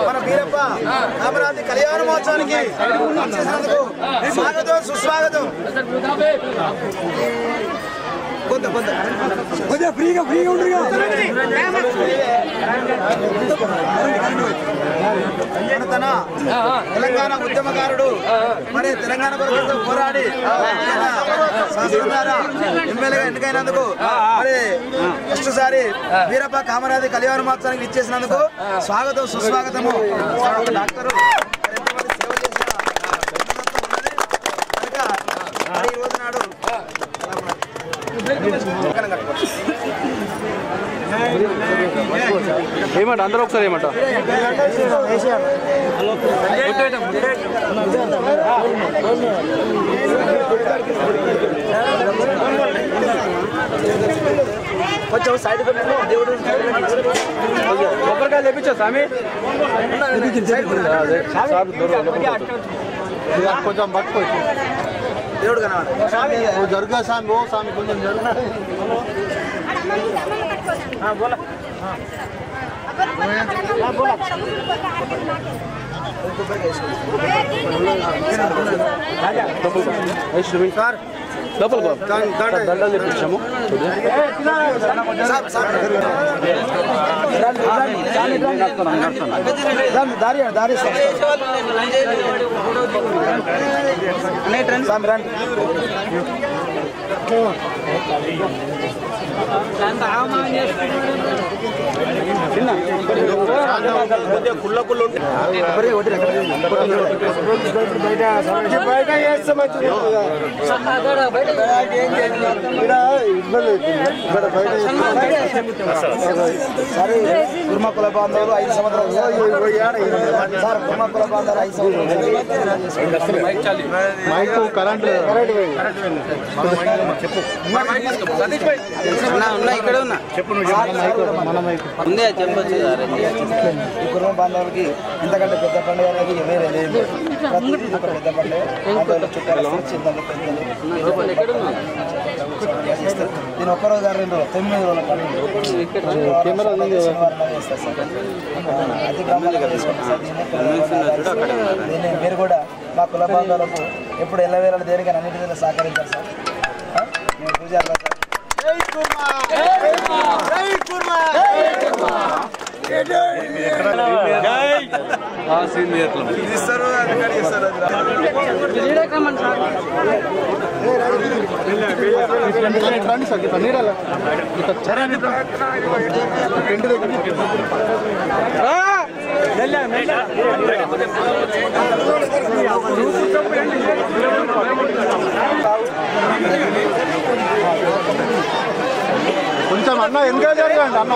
మన బీరప్ప కామరాజు కళ్యాణ మహోత్సవానికి స్వాగతం, సుస్వాగతం. ఫ్రీగా ఉండరుగా తన తెలంగాణ ఉద్యమకారుడు, మరి తెలంగాణ కొరకు పోరాడి శాసనసభ ఎమ్మెల్యేగా ఎన్నికైనందుకు మరి ఫస్ట్సారి వీరప్ప కామరాజు కళ్యాణ మహోత్సవానికి ఇచ్చేసినందుకు స్వాగతం, సుస్వాగతము. డాక్టరు ఎంతమంది సేవ చేసిన ఈ రోజు నాడు ఏమంట అందరూ ఒకసారి ఏమంట కొంచెం సైడ్ దేవుడు కొబ్బరికాయ తెప్పించా స్వామి కొంచెం పట్టుకో దేవుడు కనవాడు జరుగా స్వామి ఓ స్వామి కొంచెం జరుగు లోపల దండలు తెప్పించాము దారి దారి కుర్మ కుల బాంధవులు 5 సంవత్సరాలు సార్ కుర్మ కుల బాంధవులు 5 సంవత్సరాలు మైకు కరెంట్ ఇక్కడ ఉన్నా చెప్పు ముందే చెప్పచ్చు ఈ కుర్మ బాంధవులకి ఇంతకంటే పెద్ద పండుగ అనేది వేరే లేదు. ప్రతి ఒక పెద్ద పండుగ బాంధవులు చుట్టాలు చిన్నలు పెద్దలు నేను ఒక్కరోజు గారు 9 రోజుల పండుగ చేస్తారు సార్. అతి బ్రాహ్మణులుగా తీసుకుంటారు సార్. దీన్ని మీరు కూడా మా కుల బాంధవులకు ఎప్పుడు ఎల్లవేళ దేనికైనా అన్నింటిలో సహకరించారు సార్. మేము పూజారు సార్. కొంచెం అన్న ఇంకా జరగండి అన్న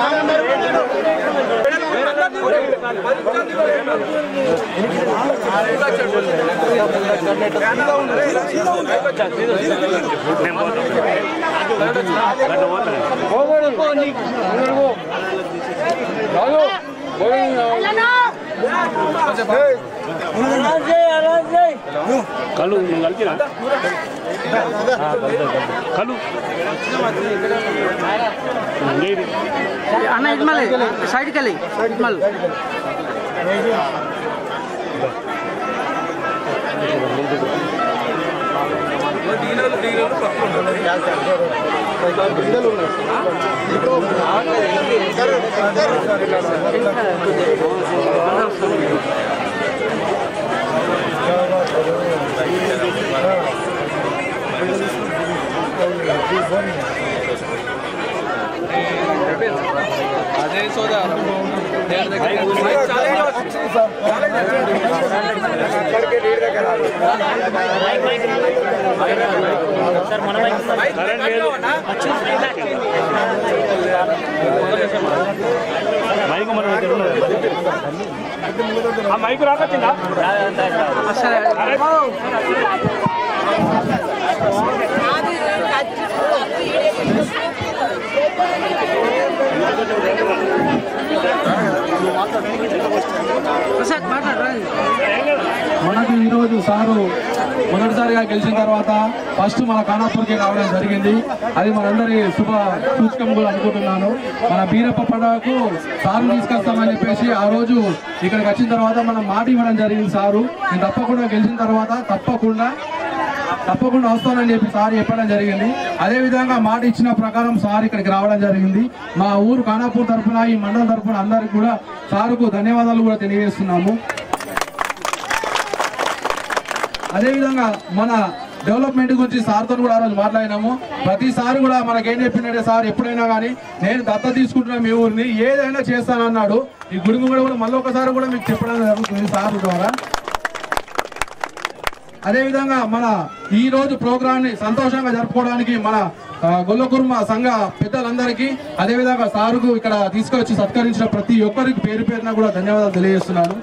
కళ్ళు కలిసినా కళ్ళు అన్న ఇది మళ్ళీ సైడ్కి వెళ్ళి మళ్ళీ అదే సోదా మైకు రాకొచ్చిందా మనకు ఈరోజు సారు మొదటిసారిగా గెలిచిన తర్వాత ఫస్ట్ మన ఖానాపూర్కి రావడం జరిగింది. అది మనందరి శుభ సూచకం కూడా అనుకుంటున్నాను. మన బీరప్ప పండుగకు సారు తీసుకొస్తామని చెప్పేసి ఆ రోజు ఇక్కడికి వచ్చిన తర్వాత మనం మాట ఇవ్వడం జరిగింది. సారు నేను తప్పకుండా గెలిచిన తర్వాత తప్పకుండా వస్తానని చెప్పి సార్ చెప్పడం జరిగింది. అదేవిధంగా మాట ఇచ్చిన ప్రకారం సార్ ఇక్కడికి రావడం జరిగింది. మా ఊరు ఖానాపూర్ తరఫున ఈ మండలం తరఫున అందరికీ కూడా సారుకు ధన్యవాదాలు కూడా తెలియజేస్తున్నాము. అదేవిధంగా మన డెవలప్మెంట్ గురించి సార్తో కూడా ఆ రోజు మాట్లాడినాము. ప్రతిసారి కూడా మనకేం చెప్పిందంటే సార్ ఎప్పుడైనా కానీ నేను దత్త తీసుకుంటున్నా మీ ఊరిని ఏదైనా చేస్తానన్నాడు. ఈ గుడి కూడా మళ్ళీ ఒకసారి కూడా మీకు చెప్పడం జరుగుతుంది సార్ ద్వారా. అదేవిధంగా మన ఈ రోజు ప్రోగ్రామ్ ని సంతోషంగా జరుపుకోవడానికి మన గొల్లకుర్మ సంఘ పెద్దలందరికీ అదేవిధంగా సారుకు ఇక్కడ తీసుకొచ్చి సత్కరించిన ప్రతి ఒక్కరికి పేరు పేరున కూడా ధన్యవాదాలు తెలియజేస్తున్నాను.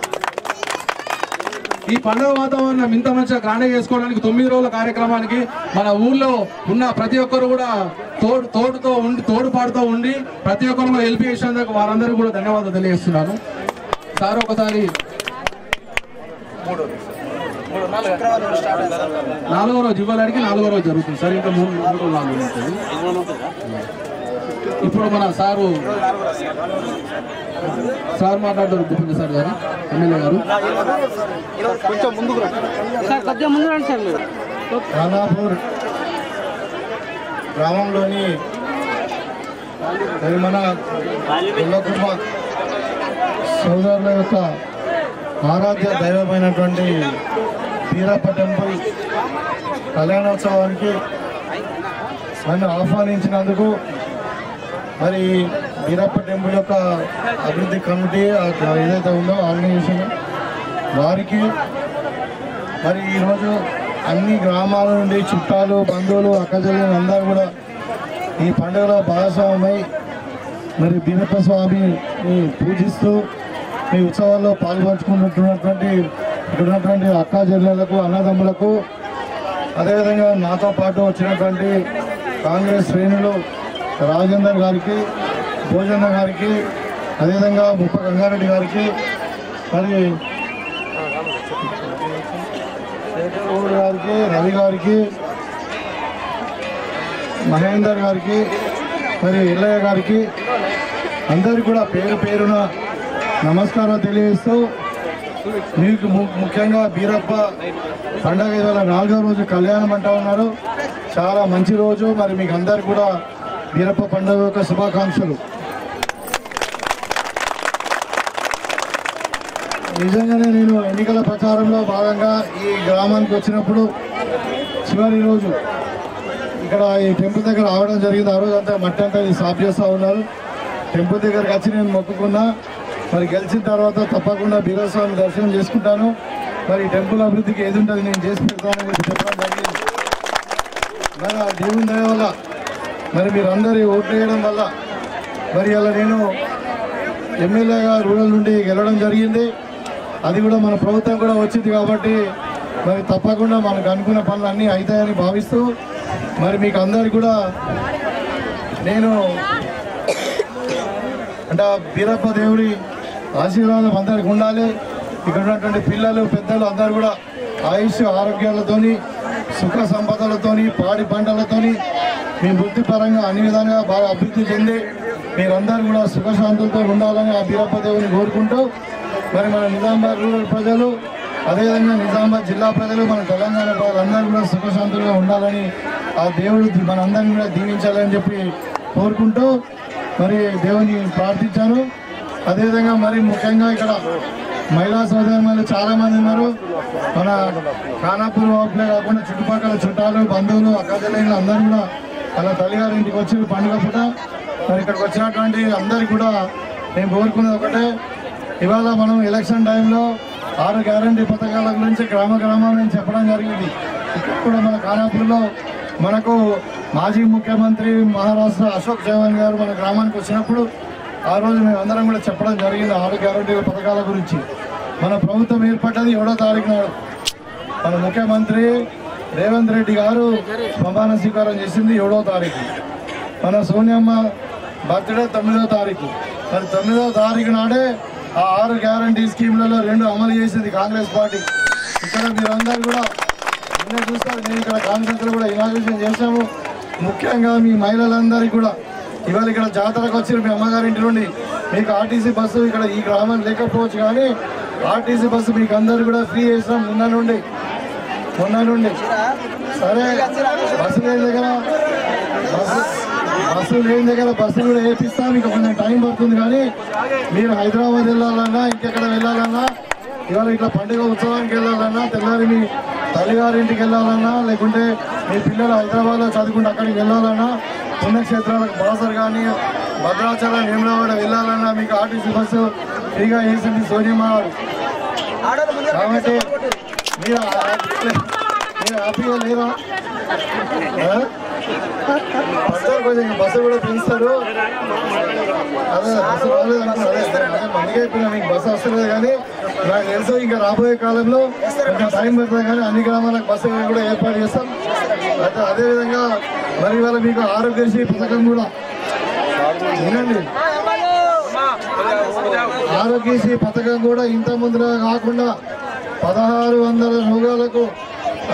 ఈ పండుగ వాతావరణం ఇంత మంచిగా గ్రాండ్గా చేసుకోవడానికి 9 రోజుల కార్యక్రమానికి మన ఊర్లో ఉన్న ప్రతి ఒక్కరు కూడా తోడుపాటుతో ఉండి ప్రతి ఒక్కరు కూడా హెల్ప్ చేసినందుకు వారందరూ కూడా ధన్యవాదాలు తెలియజేస్తున్నాను. సార్ ఒకసారి 4వ రోజు ఇవ్వాలడికి 4వ రోజు జరుగుతుంది సార్. ఇంకా 3 4 ఉంటుంది. ఇప్పుడు మన సార్ మాట్లాడతారు భూపేంద్ర సార్ గారు, ఎమ్మెల్యే గారు. కొంచెం ముందుకు సార్ కొద్దిగా ముందు రండి సార్. మీరు ఖానాపూర్ గ్రామంలోని మన కుటుంబ సోదరుల యొక్క ఆరాధ్య దైవమైనటువంటి బీరప్ప టెంపుల్ కళ్యాణోత్సవానికి నన్ను ఆహ్వానించినందుకు మరి బీరప్ప టెంపుల్ యొక్క అభివృద్ధి కమిటీ ఏదైతే ఉందో ఆర్గనైజేషన్ వారికి మరి ఈరోజు అన్ని గ్రామాల నుండి చుట్టాలు బంధువులు అక్కచెల్లెలు అందరూ కూడా ఈ పండుగలో భాగస్వామై మరి బీరప్ప స్వామిని పూజిస్తూ ఈ ఉత్సవాల్లో పాల్పంచుకున్నటువంటి ఇక్కడున్నటువంటి అక్క చెల్లెలకు అన్నదమ్ములకు అదేవిధంగా నాతో పాటు వచ్చినటువంటి కాంగ్రెస్ శ్రేణులు రాజేందర్ గారికి, భోజన్న గారికి, అదేవిధంగా ముప్ప గంగారెడ్డి గారికి, మరి శేఖర్ గారికి, రవి గారికి, మహేందర్ గారికి, మరి ఎల్లయ్య గారికి అందరికీ కూడా పేరు పేరున నమస్కారాలు తెలియజేస్తూ మీకు ముఖ్యంగా బీరప్ప పండగ ఇవాళ 4వ రోజు కళ్యాణం అంటా ఉన్నారు. చాలా మంచి రోజు. మరి మీకు అందరికి కూడా బీరప్ప పండుగ యొక్క శుభాకాంక్షలు. నిజంగానే నేను ఎన్నికల ప్రచారంలో భాగంగా ఈ గ్రామానికి వచ్చినప్పుడు చివరి రోజు ఇక్కడ ఈ టెంపుల్ దగ్గర రావడం జరిగింది. ఆ రోజు అంతా మట్టి అంతా సాఫ్ చేస్తూ ఉన్నారు. టెంపుల్ దగ్గరకు వచ్చి నేను మొక్కుకున్నా. మరి గెలిచిన తర్వాత తప్పకుండా బీరస్వామి దర్శనం చేసుకుంటాను. మరి టెంపుల్ అభివృద్ధికి ఏది ఉంటుంది నేను చేసి పెడతానని చెప్పడం జరిగింది. మరి ఆ దేవుని దయ వల్ల మరి మీరందరూ ఓట్లు వేయడం వల్ల మరి అలా నేను ఎమ్మెల్యేగా రూరల్ నుండి గెలవడం జరిగింది. అది కూడా మన ప్రభుత్వం కూడా వచ్చింది కాబట్టి మరి తప్పకుండా మనకు అనుకున్న పనులు అన్నీ అవుతాయని భావిస్తూ మరి మీకు అందరికి కూడా నేను అంటే బీరప్ప దేవుడి ఆశీర్వాదం అందరికి ఉండాలి. ఇక్కడ ఉన్నటువంటి పిల్లలు పెద్దలు అందరూ కూడా ఆయుష్ ఆరోగ్యాలతోని సుఖ సంపదలతోని పాడి పంటలతోని మీ వృత్తిపరంగా అన్ని విధాలుగా బాగా అభివృద్ధి చెంది మీరందరూ కూడా సుఖశాంతులతో ఉండాలని ఆ బీరప్ప దేవుని కోరుకుంటూ మరి మన నిజామాబాద్ రూరల్ ప్రజలు అదేవిధంగా నిజామాబాద్ జిల్లా ప్రజలు మన తెలంగాణ ప్రజలందరూ కూడా సుఖశాంతులుగా ఉండాలని ఆ దేవుడు మనందరినీ కూడా దీవించాలని చెప్పి కోరుకుంటూ మరి దేవుని ప్రార్థించాను. అదేవిధంగా మరి ముఖ్యంగా ఇక్కడ మహిళా సోదరులు చాలా మంది ఉన్నారు. మన ఖానాపూర్ వాపులే కాకుండా చుట్టుపక్కల చుట్టాలు బంధువులు అక్కచెల్లెలు అందరూ కూడా వాళ్ళ తల్లిగారి ఇంటికి వచ్చి పండుగ పూట మరి ఇక్కడికి వచ్చినటువంటి అందరికీ కూడా నేను కోరుకునేది ఒకటే, ఇవాళ మనం ఎలక్షన్ టైంలో 6 గ్యారంటీ పథకాల గురించి గ్రామ గ్రామాలను చెప్పడం జరిగింది. ఇక్కడ కూడా మన ఖానాపూర్లో మనకు మాజీ ముఖ్యమంత్రి మహారాష్ట్ర అశోక్ చవాన్ గారు మన గ్రామానికి వచ్చినప్పుడు ఆ రోజు మేము అందరం కూడా చెప్పడం జరిగింది 6 గ్యారంటీల పథకాల గురించి. మన ప్రభుత్వం ఏర్పడ్డది 7వ తారీఖు నాడు. మన ముఖ్యమంత్రి రేవంత్ రెడ్డి గారు ప్రమాణ స్వీకారం చేసింది 7వ తారీఖు. మన సోనియమ్మ బర్త్డే 9వ తారీఖు. మరి 9వ తారీఖు నాడే ఆ 6 గ్యారంటీ స్కీమ్లలో 2 అమలు చేసింది కాంగ్రెస్ పార్టీ. ఇక్కడ మీరందరూ కూడా నిన్న చూస్తారు. నేను ఇక్కడ కాన్ఫరెన్స్లో కూడా ఇనాగ్రేషన్ చేశాము. ముఖ్యంగా మీ మహిళలందరికీ కూడా ఇవాళ ఇక్కడ జాతరకు వచ్చిన మీ అమ్మగారింటి నుండి మీకు ఆర్టీసీ బస్సు ఇక్కడ ఈ గ్రామం లేకపోవచ్చు కానీ ఆర్టీసీ బస్సు మీకు అందరు కూడా ఫ్రీ చేసినాం మొన్న నుండి. సరే బస్సు లేని దగ్గర బస్సు కూడా వేపిస్తాం. మీకు కొంచెం టైం పడుతుంది కానీ మీరు హైదరాబాద్ వెళ్ళాలన్నా ఇంకెక్కడ వెళ్ళాలన్నా ఇవాళ ఇట్లా పండుగ ఉత్సవానికి వెళ్ళాలన్నా తెల్లారి మీ తల్లిగారింటికి వెళ్ళాలన్నా లేకుంటే మీ పిల్లలు హైదరాబాద్లో చదువుకుంటే అక్కడికి వెళ్ళాలన్నా పుణ్యక్షేత్రాలకు బాసర్ కానీ భద్రాచలం వేములవాడ వెళ్ళాలన్నా మీకు ఆర్టీసీ బస్సు ఫ్రీగా వేసింది సోనియమ్మ గారు. కాబట్టి మీరు హ్యాపీగా లేరా? బస్సు కూడా పెంచుతారు. అదే బస్సు రాలేదు అనుకున్నా. అదే మందిగా అయిపోయినా మీకు బస్సు వస్తలేదు కానీ నాకు తెలుసు ఇంకా రాబోయే కాలంలో ఇంకా టైం పడుతుంది కానీ అన్ని గ్రామాలకు బస్సు కూడా ఏర్పాటు చేస్తాం. అయితే అదేవిధంగా మరి ఇవాళ మీకు ఆరోగ్యశ్రీ పథకం కూడా వినండి. ఆరోగ్యశ్రీ పథకం కూడా ఇంత ముందుగా కాకుండా 1600 రోగాలకు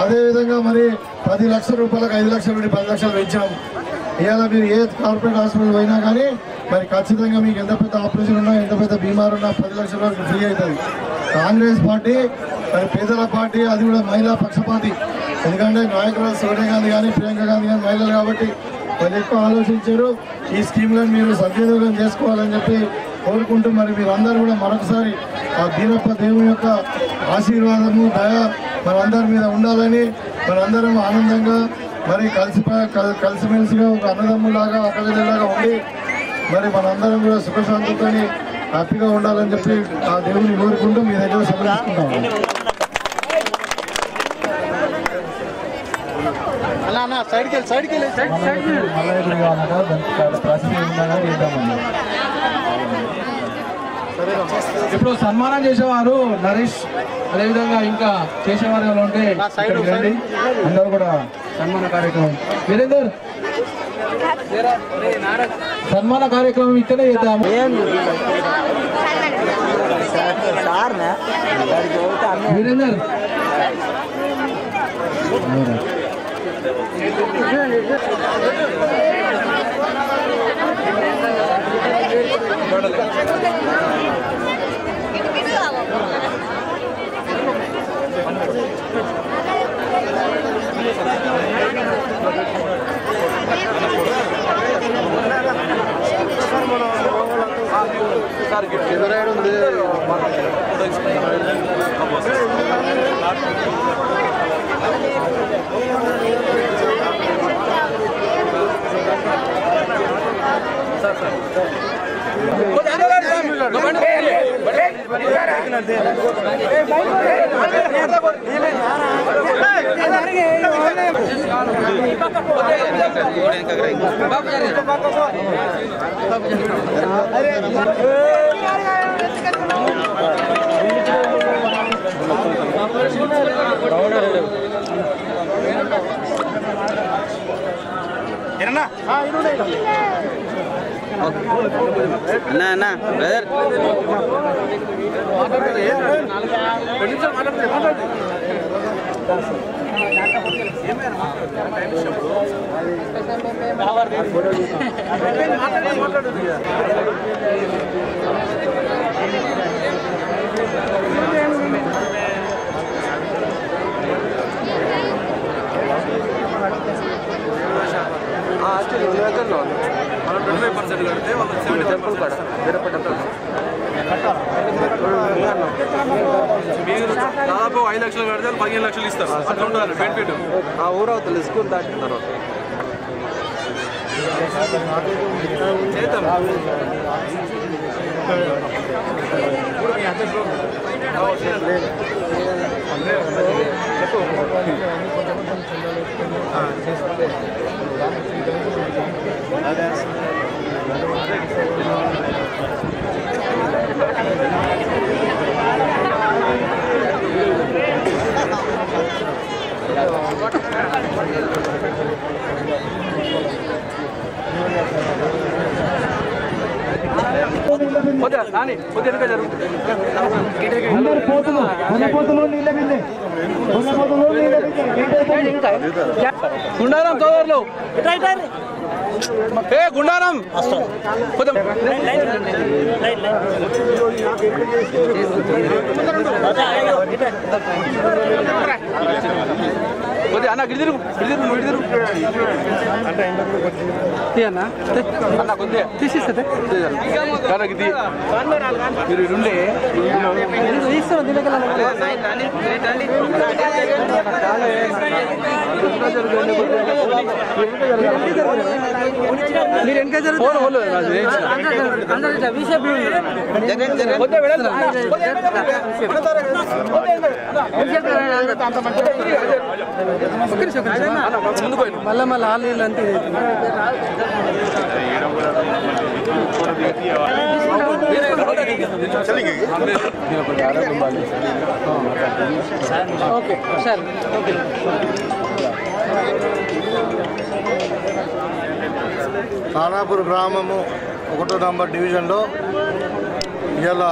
అదేవిధంగా మరి 10 లక్షల రూపాయలకు 5 లక్షల నుండి 10 లక్షలు పెంచాం. ఇవాళ మీరు ఏ కార్పొరేట్ హాస్పిటల్ పోయినా కానీ మరి ఖచ్చితంగా మీకు ఎంత పెద్ద ఆపరేషన్ ఉన్నా ఎంత పెద్ద బీమారు ఉన్నా 10 లక్షల వరకు ఫ్రీ అవుతుంది. కాంగ్రెస్ పార్టీ మరి పేదల పార్టీ, అది కూడా మహిళా పక్షపాతి. ఎందుకంటే నాయకురాలు సోనియా గాంధీ కానీ ప్రియాంక గాంధీ కానీ మహిళలు కాబట్టి వాళ్ళు ఎక్కువ ఆలోచించారు. ఈ స్కీమ్లను మీరు సద్వినియోగం చేసుకోవాలని చెప్పి కోరుకుంటూ మరి మీరందరూ కూడా మరొకసారి ఆ బీరప్ప దేవుని యొక్క ఆశీర్వాదము దయ మనందరి మీద ఉండాలని, మనందరం ఆనందంగా మరి కలిసిమెలిసిగా ఒక అన్నదమ్ములాగా అక్కడిలాగా ఉండి మరి మనందరం కూడా సుఖశాంతితో హ్యాపీగా ఉండాలని చెప్పి ఆ దేవుని కోరుకుంటూ మీ దగ్గర సమర్పించుకుంటాం. ఇప్పుడు సన్మానం చేసేవారు నరేష్, అదేవిధంగా ఇంకా చేసేవారు ఎవరు ఉంటే రండి. అందరూ కూడా సన్మాన కార్యక్రమం వీరేందర్ సన్మాన కార్యక్రమం ఇక్కడే చేద్దాము. వీరేందర్ అన్నా బ్రదర్ మనం 25% కడితే వాళ్ళు 70% కూడా మీరు దాదాపు 5 లక్షలు కడితే 15 లక్షలు ఇస్తారు. అట్లా ఉండాలి బెనిఫిట్. ఆ ఊరు అవుతుంది స్కూల్ దాటిన తర్వాత చేద్దాం. గుండారం తోదర్లు గుండారం అన్న గిడిదిరు అన్న కొద్దిగా తీసిస్తే మీరు ఉండే మీరు వెనక మళ్ళీ ఆన్లైన్లో అంతే ఓకే సార్ ఓకే ఖానాపూర్ గ్రామము 1వ నంబర్ డివిజన్లో ఇలా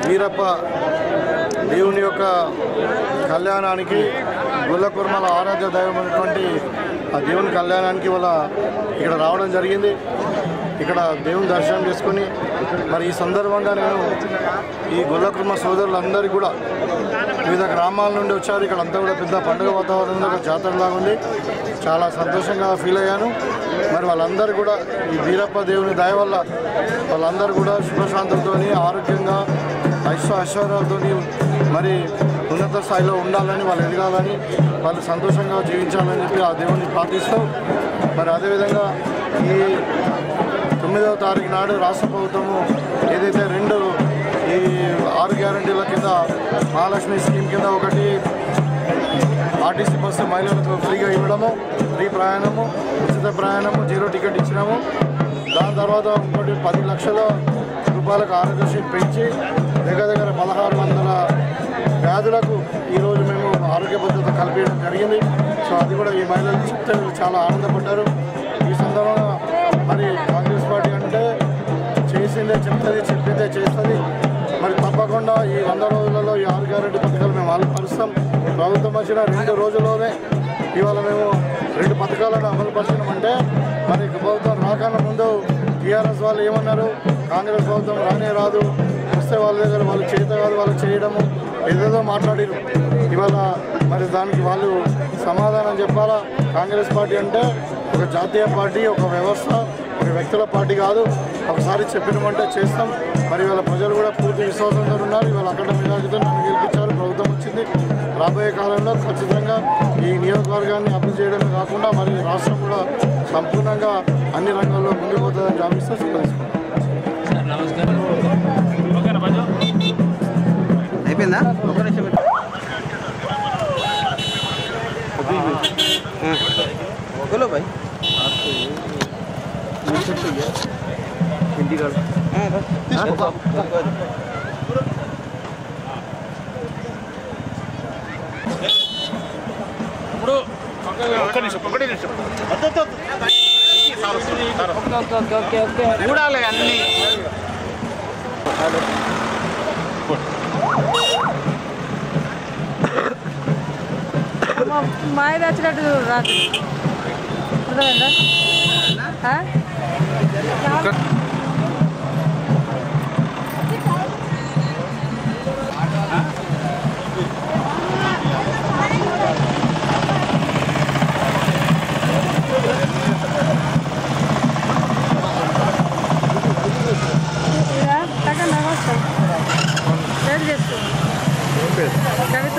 వీరప్ప దేవుని యొక్క కళ్యాణానికి గుల్లకుర్మల ఆరాధ్య దైవమైనటువంటి ఆ దేవుని కళ్యాణానికి వాళ్ళ ఇక్కడ రావడం జరిగింది. ఇక్కడ దేవుని దర్శనం చేసుకుని మరి ఈ సందర్భంగా నేను ఈ గుల్లకుర్మ సోదరులందరికీ కూడా వివిధ గ్రామాల నుండి వచ్చారు. ఇక్కడ అంతా కూడా పెద్ద పండుగ వాతావరణంలో ఒక జాతరలాగా ఉంది. చాలా సంతోషంగా ఫీల్ అయ్యాను. మరి వాళ్ళందరూ కూడా ఈ వీరప్ప దేవుని దయ వల్ల వాళ్ళందరూ కూడా సుఖశాంతులతో ఆరోగ్యంగా ఐశ్వర్యాలతో మరి ఉన్నత స్థాయిలో ఉండాలని, వాళ్ళు ఎదగాలని, వాళ్ళు సంతోషంగా జీవించాలని చెప్పి ఆ దేవుని ప్రార్థిస్తూ మరి అదేవిధంగా ఈ 9వ తారీఖు నాడు రాష్ట్ర ప్రభుత్వము ఏదైతే 2 ఈ 6 గ్యారంటీల కింద మహాలక్ష్మి స్కీమ్ కింద ఒకటి ఆర్టీసీ బస్సు మహిళలకు ఫ్రీగా ఇవ్వడము, ఫ్రీ ప్రయాణము, ఉచిత ప్రయాణము, 0 టికెట్ ఇచ్చినాము. దాని తర్వాత ఇంకోటి 10 లక్షల రూపాయలకు ఆరోగ్యశ్రీ పెంచి దగ్గర 1600 వ్యాధులకు ఈరోజు మేము ఆరోగ్య భద్రత కల్పించడం జరిగింది. సో అది కూడా ఈ మహిళలు చెప్తే చాలా ఆనందపడ్డారు. ఈ సందర్భంగా మరి కాంగ్రెస్ పార్టీ అంటే చేసిందే చెప్తుంది, చెప్పిందే చేస్తుంది. మరి తప్పకుండా ఈ 100 రోజులలో ఈ 6 గ్యారెంటీ పథకాలు మేము అమలు పరుస్తాం. ప్రభుత్వం వచ్చిన 2 రోజుల్లోనే ఇవాళ మేము 2 పథకాలను అమలు పరిచినామంటే మరి ప్రభుత్వం రాకన్నా ముందు టీఆర్ఎస్ వాళ్ళు ఏమన్నారు, కాంగ్రెస్ ప్రభుత్వం రానే రాదు, వస్తే వాళ్ళ దగ్గర వాళ్ళు చేత కాదు, వాళ్ళు చేయడము ఏదేదో మాట్లాడారు. ఇవాళ మరి దానికి వాళ్ళు సమాధానం చెప్పాలా. కాంగ్రెస్ పార్టీ అంటే ఒక జాతీయ పార్టీ, ఒక వ్యవస్థ, ఒక వ్యక్తుల పార్టీ కాదు. ఒకసారి చెప్పినామంటే చేస్తాం. మరి ఇవాళ ప్రజలు కూడా పూర్తి విశ్వాసంతో ఉన్నారు. ఇవాళ అక్కడ మెజారిటీతో నన్ను గెలిపించారు, ప్రభుత్వం వచ్చింది. రాబోయే కాలంలో ఖచ్చితంగా ఈ నియోజకవర్గాన్ని అభివృద్ధి చేయడమే కాకుండా మరి రాష్ట్రం కూడా సంపూర్ణంగా అన్ని రంగాల్లో ముందుకు పోతుందని భావిస్తూ స్వీకరిస్తున్నాం. అయిపోయిందా? बोलो भाई हिंदी कर చూడాలి అన్ని మాయది వచ్చినట్టు రాదు అర్థమైందా? కవిత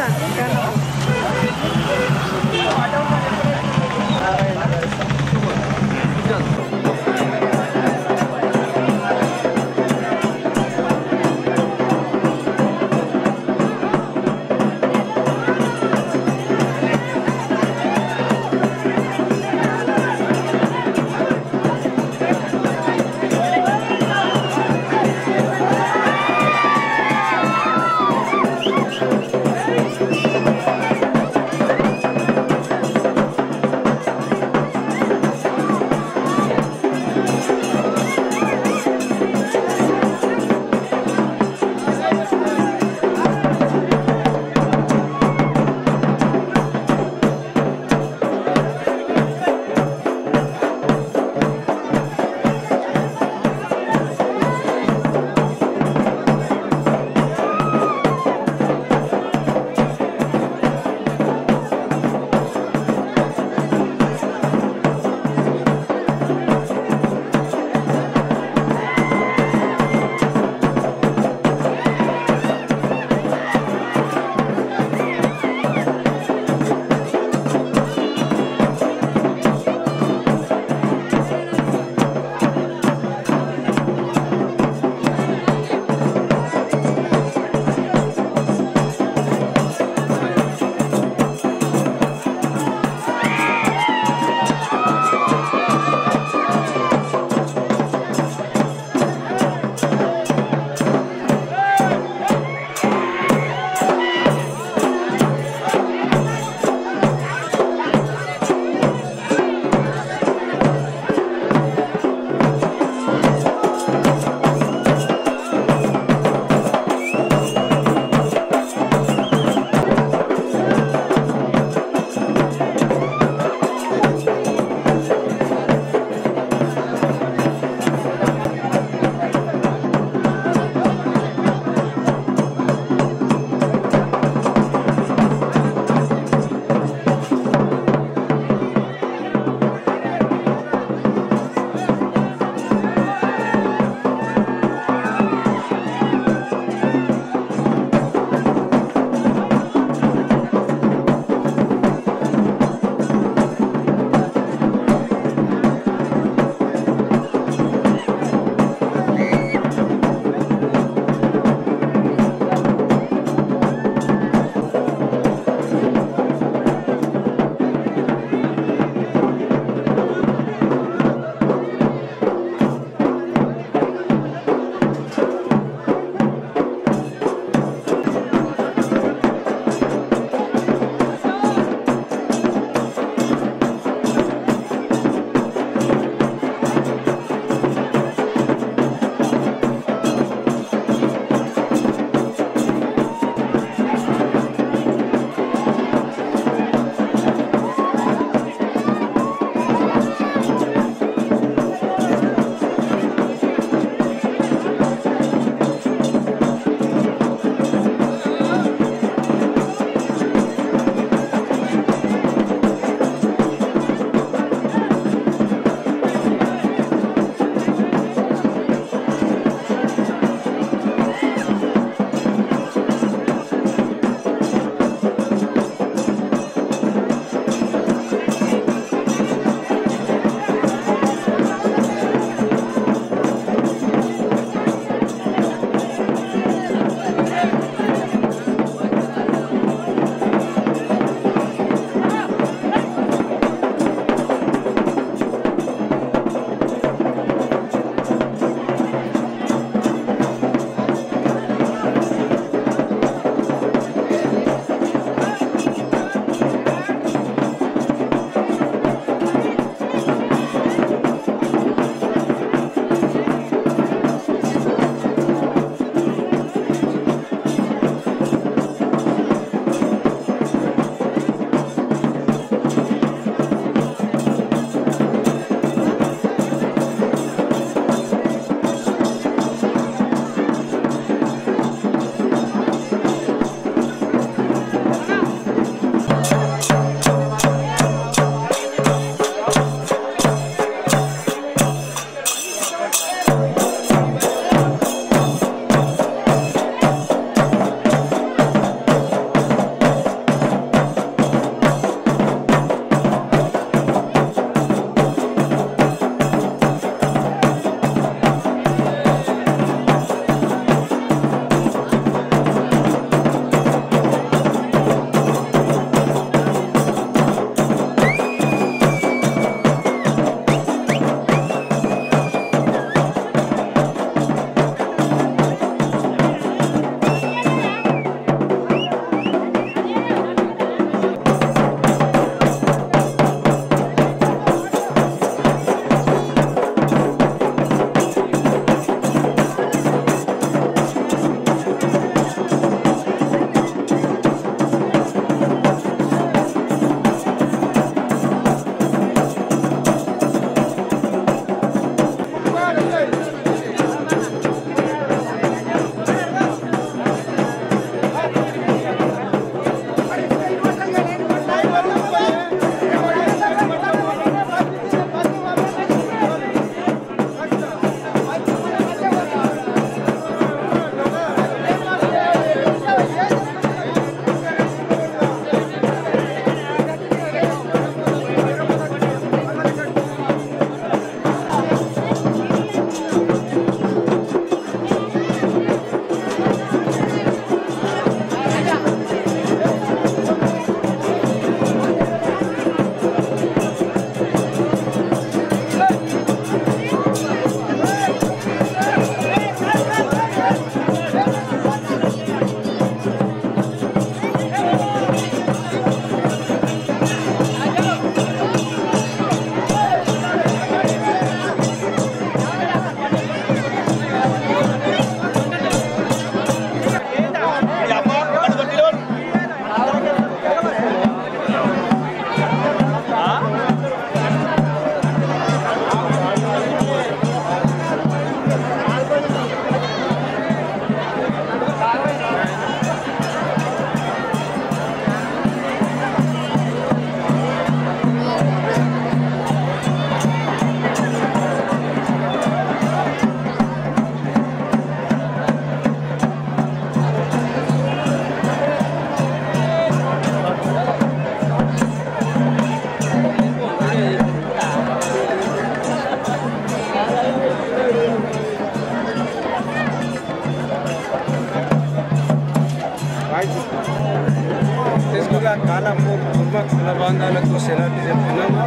ఖానాపూర్ కుల బాంధాలకు సెలవు చెప్తున్నాము.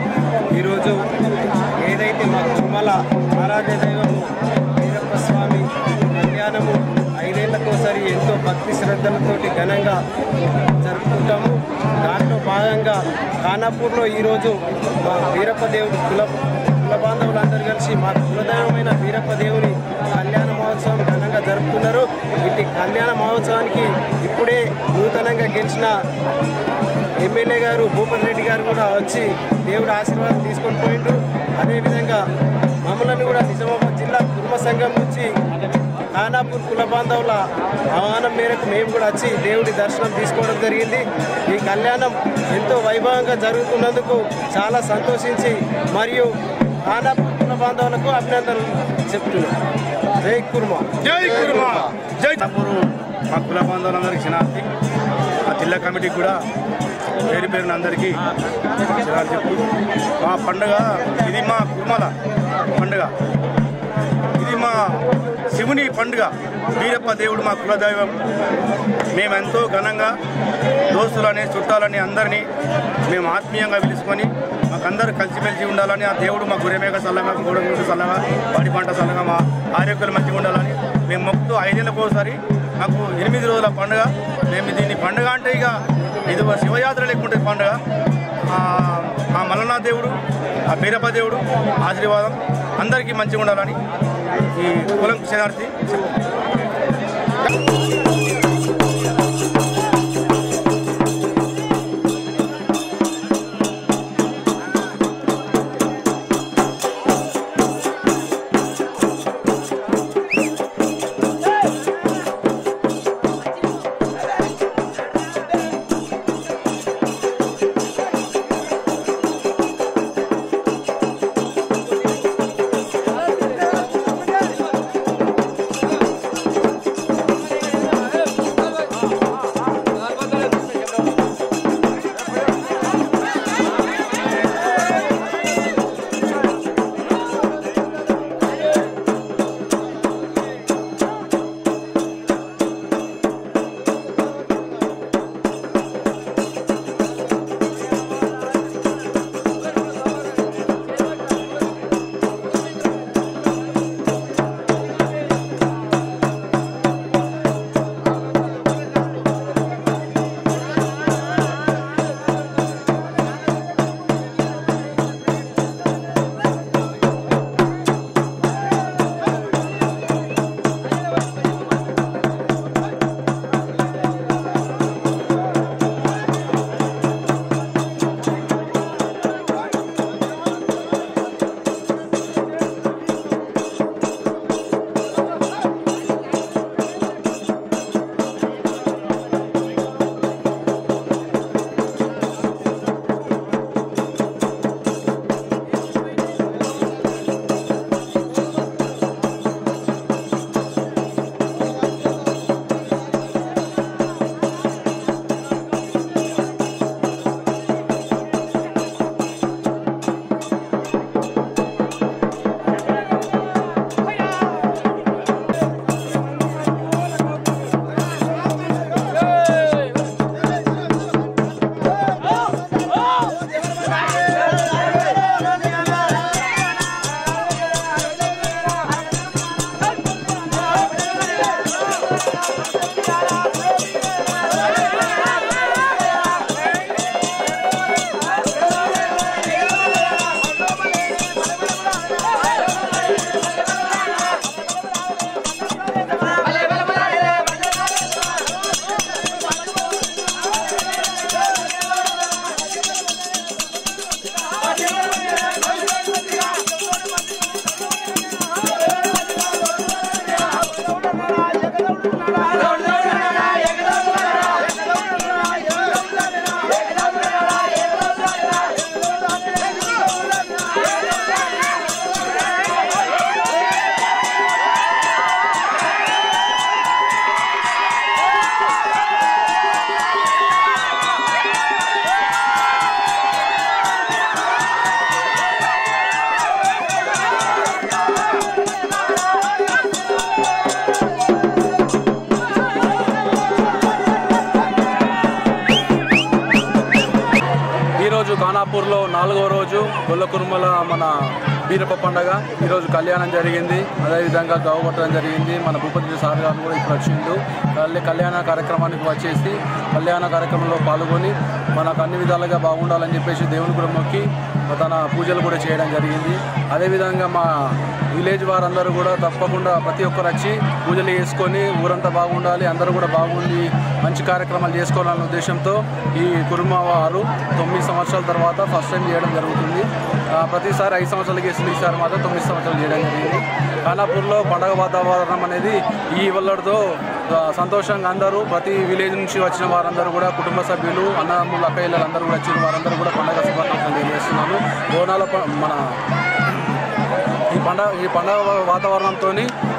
ఈరోజు ఏదైతే మా తిరుమల ఆరాధ్య దైవము వీరప్ప స్వామి కళ్యాణము 5 ఏళ్లకోసారి ఎంతో భక్తి శ్రద్ధలతోటి ఘనంగా జరుపుకుంటాము. దాంట్లో భాగంగా ఖానాపూర్లో ఈరోజు మా వీరప్ప దేవుడు కుల బాంధవులందరూ కలిసి మా కులదైవమైన వీరప్ప దేవుని కళ్యాణ మహోత్సవం ఘనంగా జరుపుతున్నారు. ఇటు కళ్యాణ మహోత్సవానికి ఇప్పుడే నూతనంగా గెలిచిన ఎమ్మెల్యే గారు భూపతి రెడ్డి గారు కూడా వచ్చి దేవుడి ఆశీర్వాదం తీసుకొని పోయిండ్రు. అదేవిధంగా మమ్మల్ని కూడా నిజామాబాద్ జిల్లా కుటుంబ సంఘం నుంచి ఖానాపూర్ కుల బాంధవుల ఆహ్వానం మేరకు మేము కూడా వచ్చి దేవుడి దర్శనం తీసుకోవడం జరిగింది. ఈ కళ్యాణం ఎంతో వైభవంగా జరుగుతున్నందుకు చాలా సంతోషించి మరియు ఖానాపూర్ కుల బాంధవులకు అభినందనలు చెప్తున్నాం. జై కుర్మా, జై కుర్మా, జై ఖానాపూర్ మా కుల బాంధవులందరికీ క్షణార్థి, ఆ జిల్లా కమిటీకి కూడా పేరు పేరున అందరికీ చెప్తూ మా పండుగ ఇది మా కుర్మల పండుగ, ఇది మా శివుని పండుగ. వీరప్ప దేవుడు మా కులదైవం. మేమెంతో ఘనంగా దోస్తులని చుట్టాలని అందరినీ మేము ఆత్మీయంగా పిలుచుకొని మాకందరూ కలిసిమెలిసి ఉండాలని, ఆ దేవుడు మా గురెమేక చల్లగా, గోడగుండు చల్లగా, వాడి పంట చల్లగా, మా ఆరోగ్యాలు మంచిగా ఉండాలని మేము మొక్కుతూ 5 ఏళ్ళకు ఒకసారి మాకు 8 రోజుల పండుగ. మేము దీన్ని పండుగ అంటే ఇక ఇది శివయాత్ర లేకుంటే పండుగ. ఆ మల్లన్న దేవుడు, ఆ వీరప్ప దేవుడు ఆశీర్వాదం అందరికీ మంచిగా ఉండాలని ఈ కులం శరణార్థి. ఖానాపూర్లో 4వ రోజు గొల్ల కుర్మల మన బీరప్ప పండగ. ఈరోజు కళ్యాణం జరిగింది, అదేవిధంగా గావు కొట్టడం జరిగింది. మన భూపతి సార్ గారు కూడా ఇప్పుడు వచ్చిండు. కళ్యాణ కార్యక్రమానికి వచ్చేసి కళ్యాణ కార్యక్రమంలో పాల్గొని మనకు అన్ని విధాలుగా బాగుండాలని చెప్పేసి దేవుని కూడా మొక్కి తన పూజలు కూడా చేయడం జరిగింది. అదేవిధంగా మా విలేజ్ వారందరూ కూడా తప్పకుండా ప్రతి ఒక్కరు వచ్చి పూజలు చేసుకొని ఊరంతా బాగుండాలి, అందరూ కూడా బాగుండి మంచి కార్యక్రమాలు చేసుకోవాలనే ఉద్దేశంతో ఈ కుర్మ వారు 9 సంవత్సరాల తర్వాత ఫస్ట్ టైం చేయడం జరుగుతుంది. ప్రతిసారి 5 సంవత్సరాలకి వేసింది, ఈసారి మాత్రం 9 సంవత్సరాలు చేయడం జరిగింది. ఖానాపూర్లో పండగ వాతావరణం అనేది ఈ వల్లతో సంతోషంగా అందరూ ప్రతి విలేజ్ నుంచి వచ్చిన వారందరూ కూడా కుటుంబ సభ్యులు అన్నదమ్ములు అక్కయ్యలు అందరూ కూడా వచ్చిన వారందరూ కూడా పండగ శుభాకాంక్షలు తెలియజేస్తున్నాను. బోనాల మన ఈ పండగ వాతావరణంతో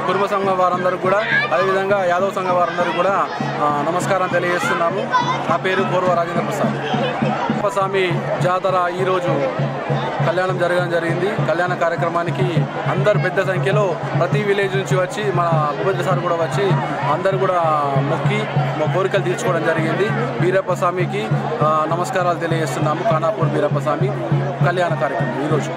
కుటుంబ సంఘం వారందరూ కూడా అదేవిధంగా యాదవ సంఘం వారందరూ కూడా నమస్కారం తెలియజేస్తున్నాము. నా పేరు పూర్వ రాజేంద్ర ప్రసాద్. స్వామి జాతర ఈరోజు కళ్యాణం జరగడం జరిగింది. కళ్యాణ కార్యక్రమానికి అందరు పెద్ద సంఖ్యలో ప్రతి విలేజ్ నుంచి వచ్చి మన భూపతి సార్ కూడా వచ్చి అందరు కూడా మొక్కి కోరికలు తీర్చుకోవడం జరిగింది. బీరప్ప స్వామికి నమస్కారాలు తెలియజేస్తున్నాము. ఖానాపూర్ బీరప్ప స్వామి కళ్యాణ కార్యక్రమం ఈరోజు.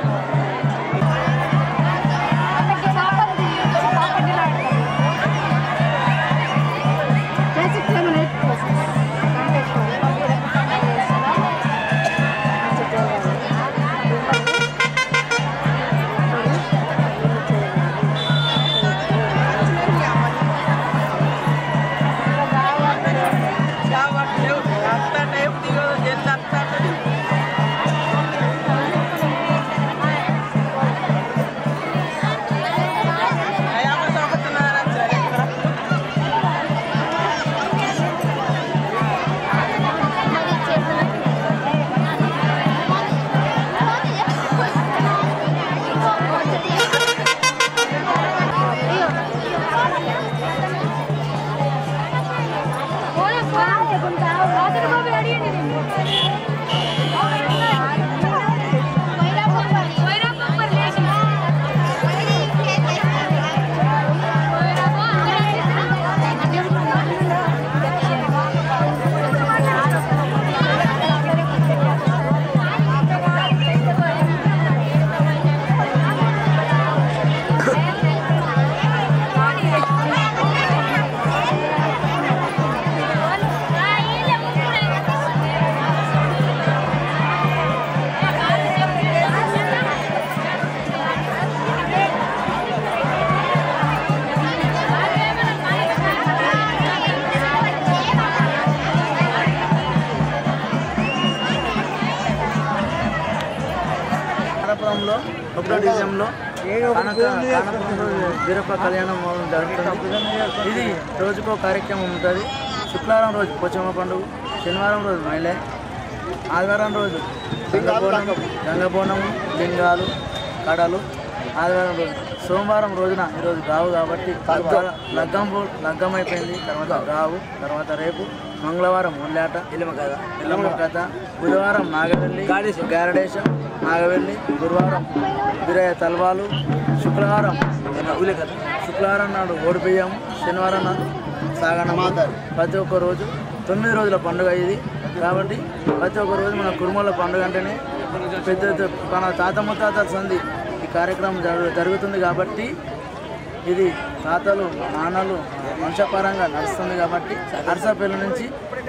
కానపురంలో 1వ డివిజన్లో బీరప్ప కళ్యాణం జరుగుతుంది. ఇది రోజుకో కార్యక్రమం ఉంటుంది. శుక్రవారం రోజు పోచమ్మ పండుగ, శనివారం రోజు మైలే, ఆదివారం రోజు గంగబోనం, లింగాలు, కడలు, ఆదివారం రోజు. సోమవారం రోజున ఈరోజు గావు కాబట్టి లగ్గం అయిపోయింది. తర్వాత గావు, తర్వాత రేపు మంగళవారం ముళ్ళాట, ఇల్లమ్మ కథ, బుధవారం నాగవెల్లి, గారడేశం, నాగవెల్లి, గురువారం బిరయ్య తల్వాలు, శుక్రవారం నాడు ఓడిపోయాము, శనివారం నాడు సాగనమ్మ. ప్రతి ఒక్క రోజు 9 రోజుల పండుగ ఇది. కాబట్టి ప్రతి ఒక్క రోజు మన కుర్మల పండుగ అంటేనే పెద్ద మన తాత ముత్తాతల సంధి ఈ కార్యక్రమం జరుగుతుంది. కాబట్టి ఇది తాతలు నాన్నలు వంశపరంగా నడుస్తుంది. కాబట్టి అరసపల్లి నుంచి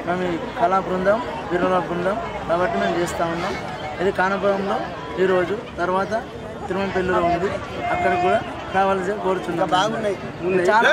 మేము ఈ కళా బృందం, వీరుల బృందం కాబట్టి మేము చేస్తూ ఉన్నాం. ఇది కానపురంలో ఈరోజు, తర్వాత తిరుమలపల్లిలో ఉంది, అక్కడికి కూడా రావాల్సి కోరుచున్నాం. బాగున్నాయి, చాలా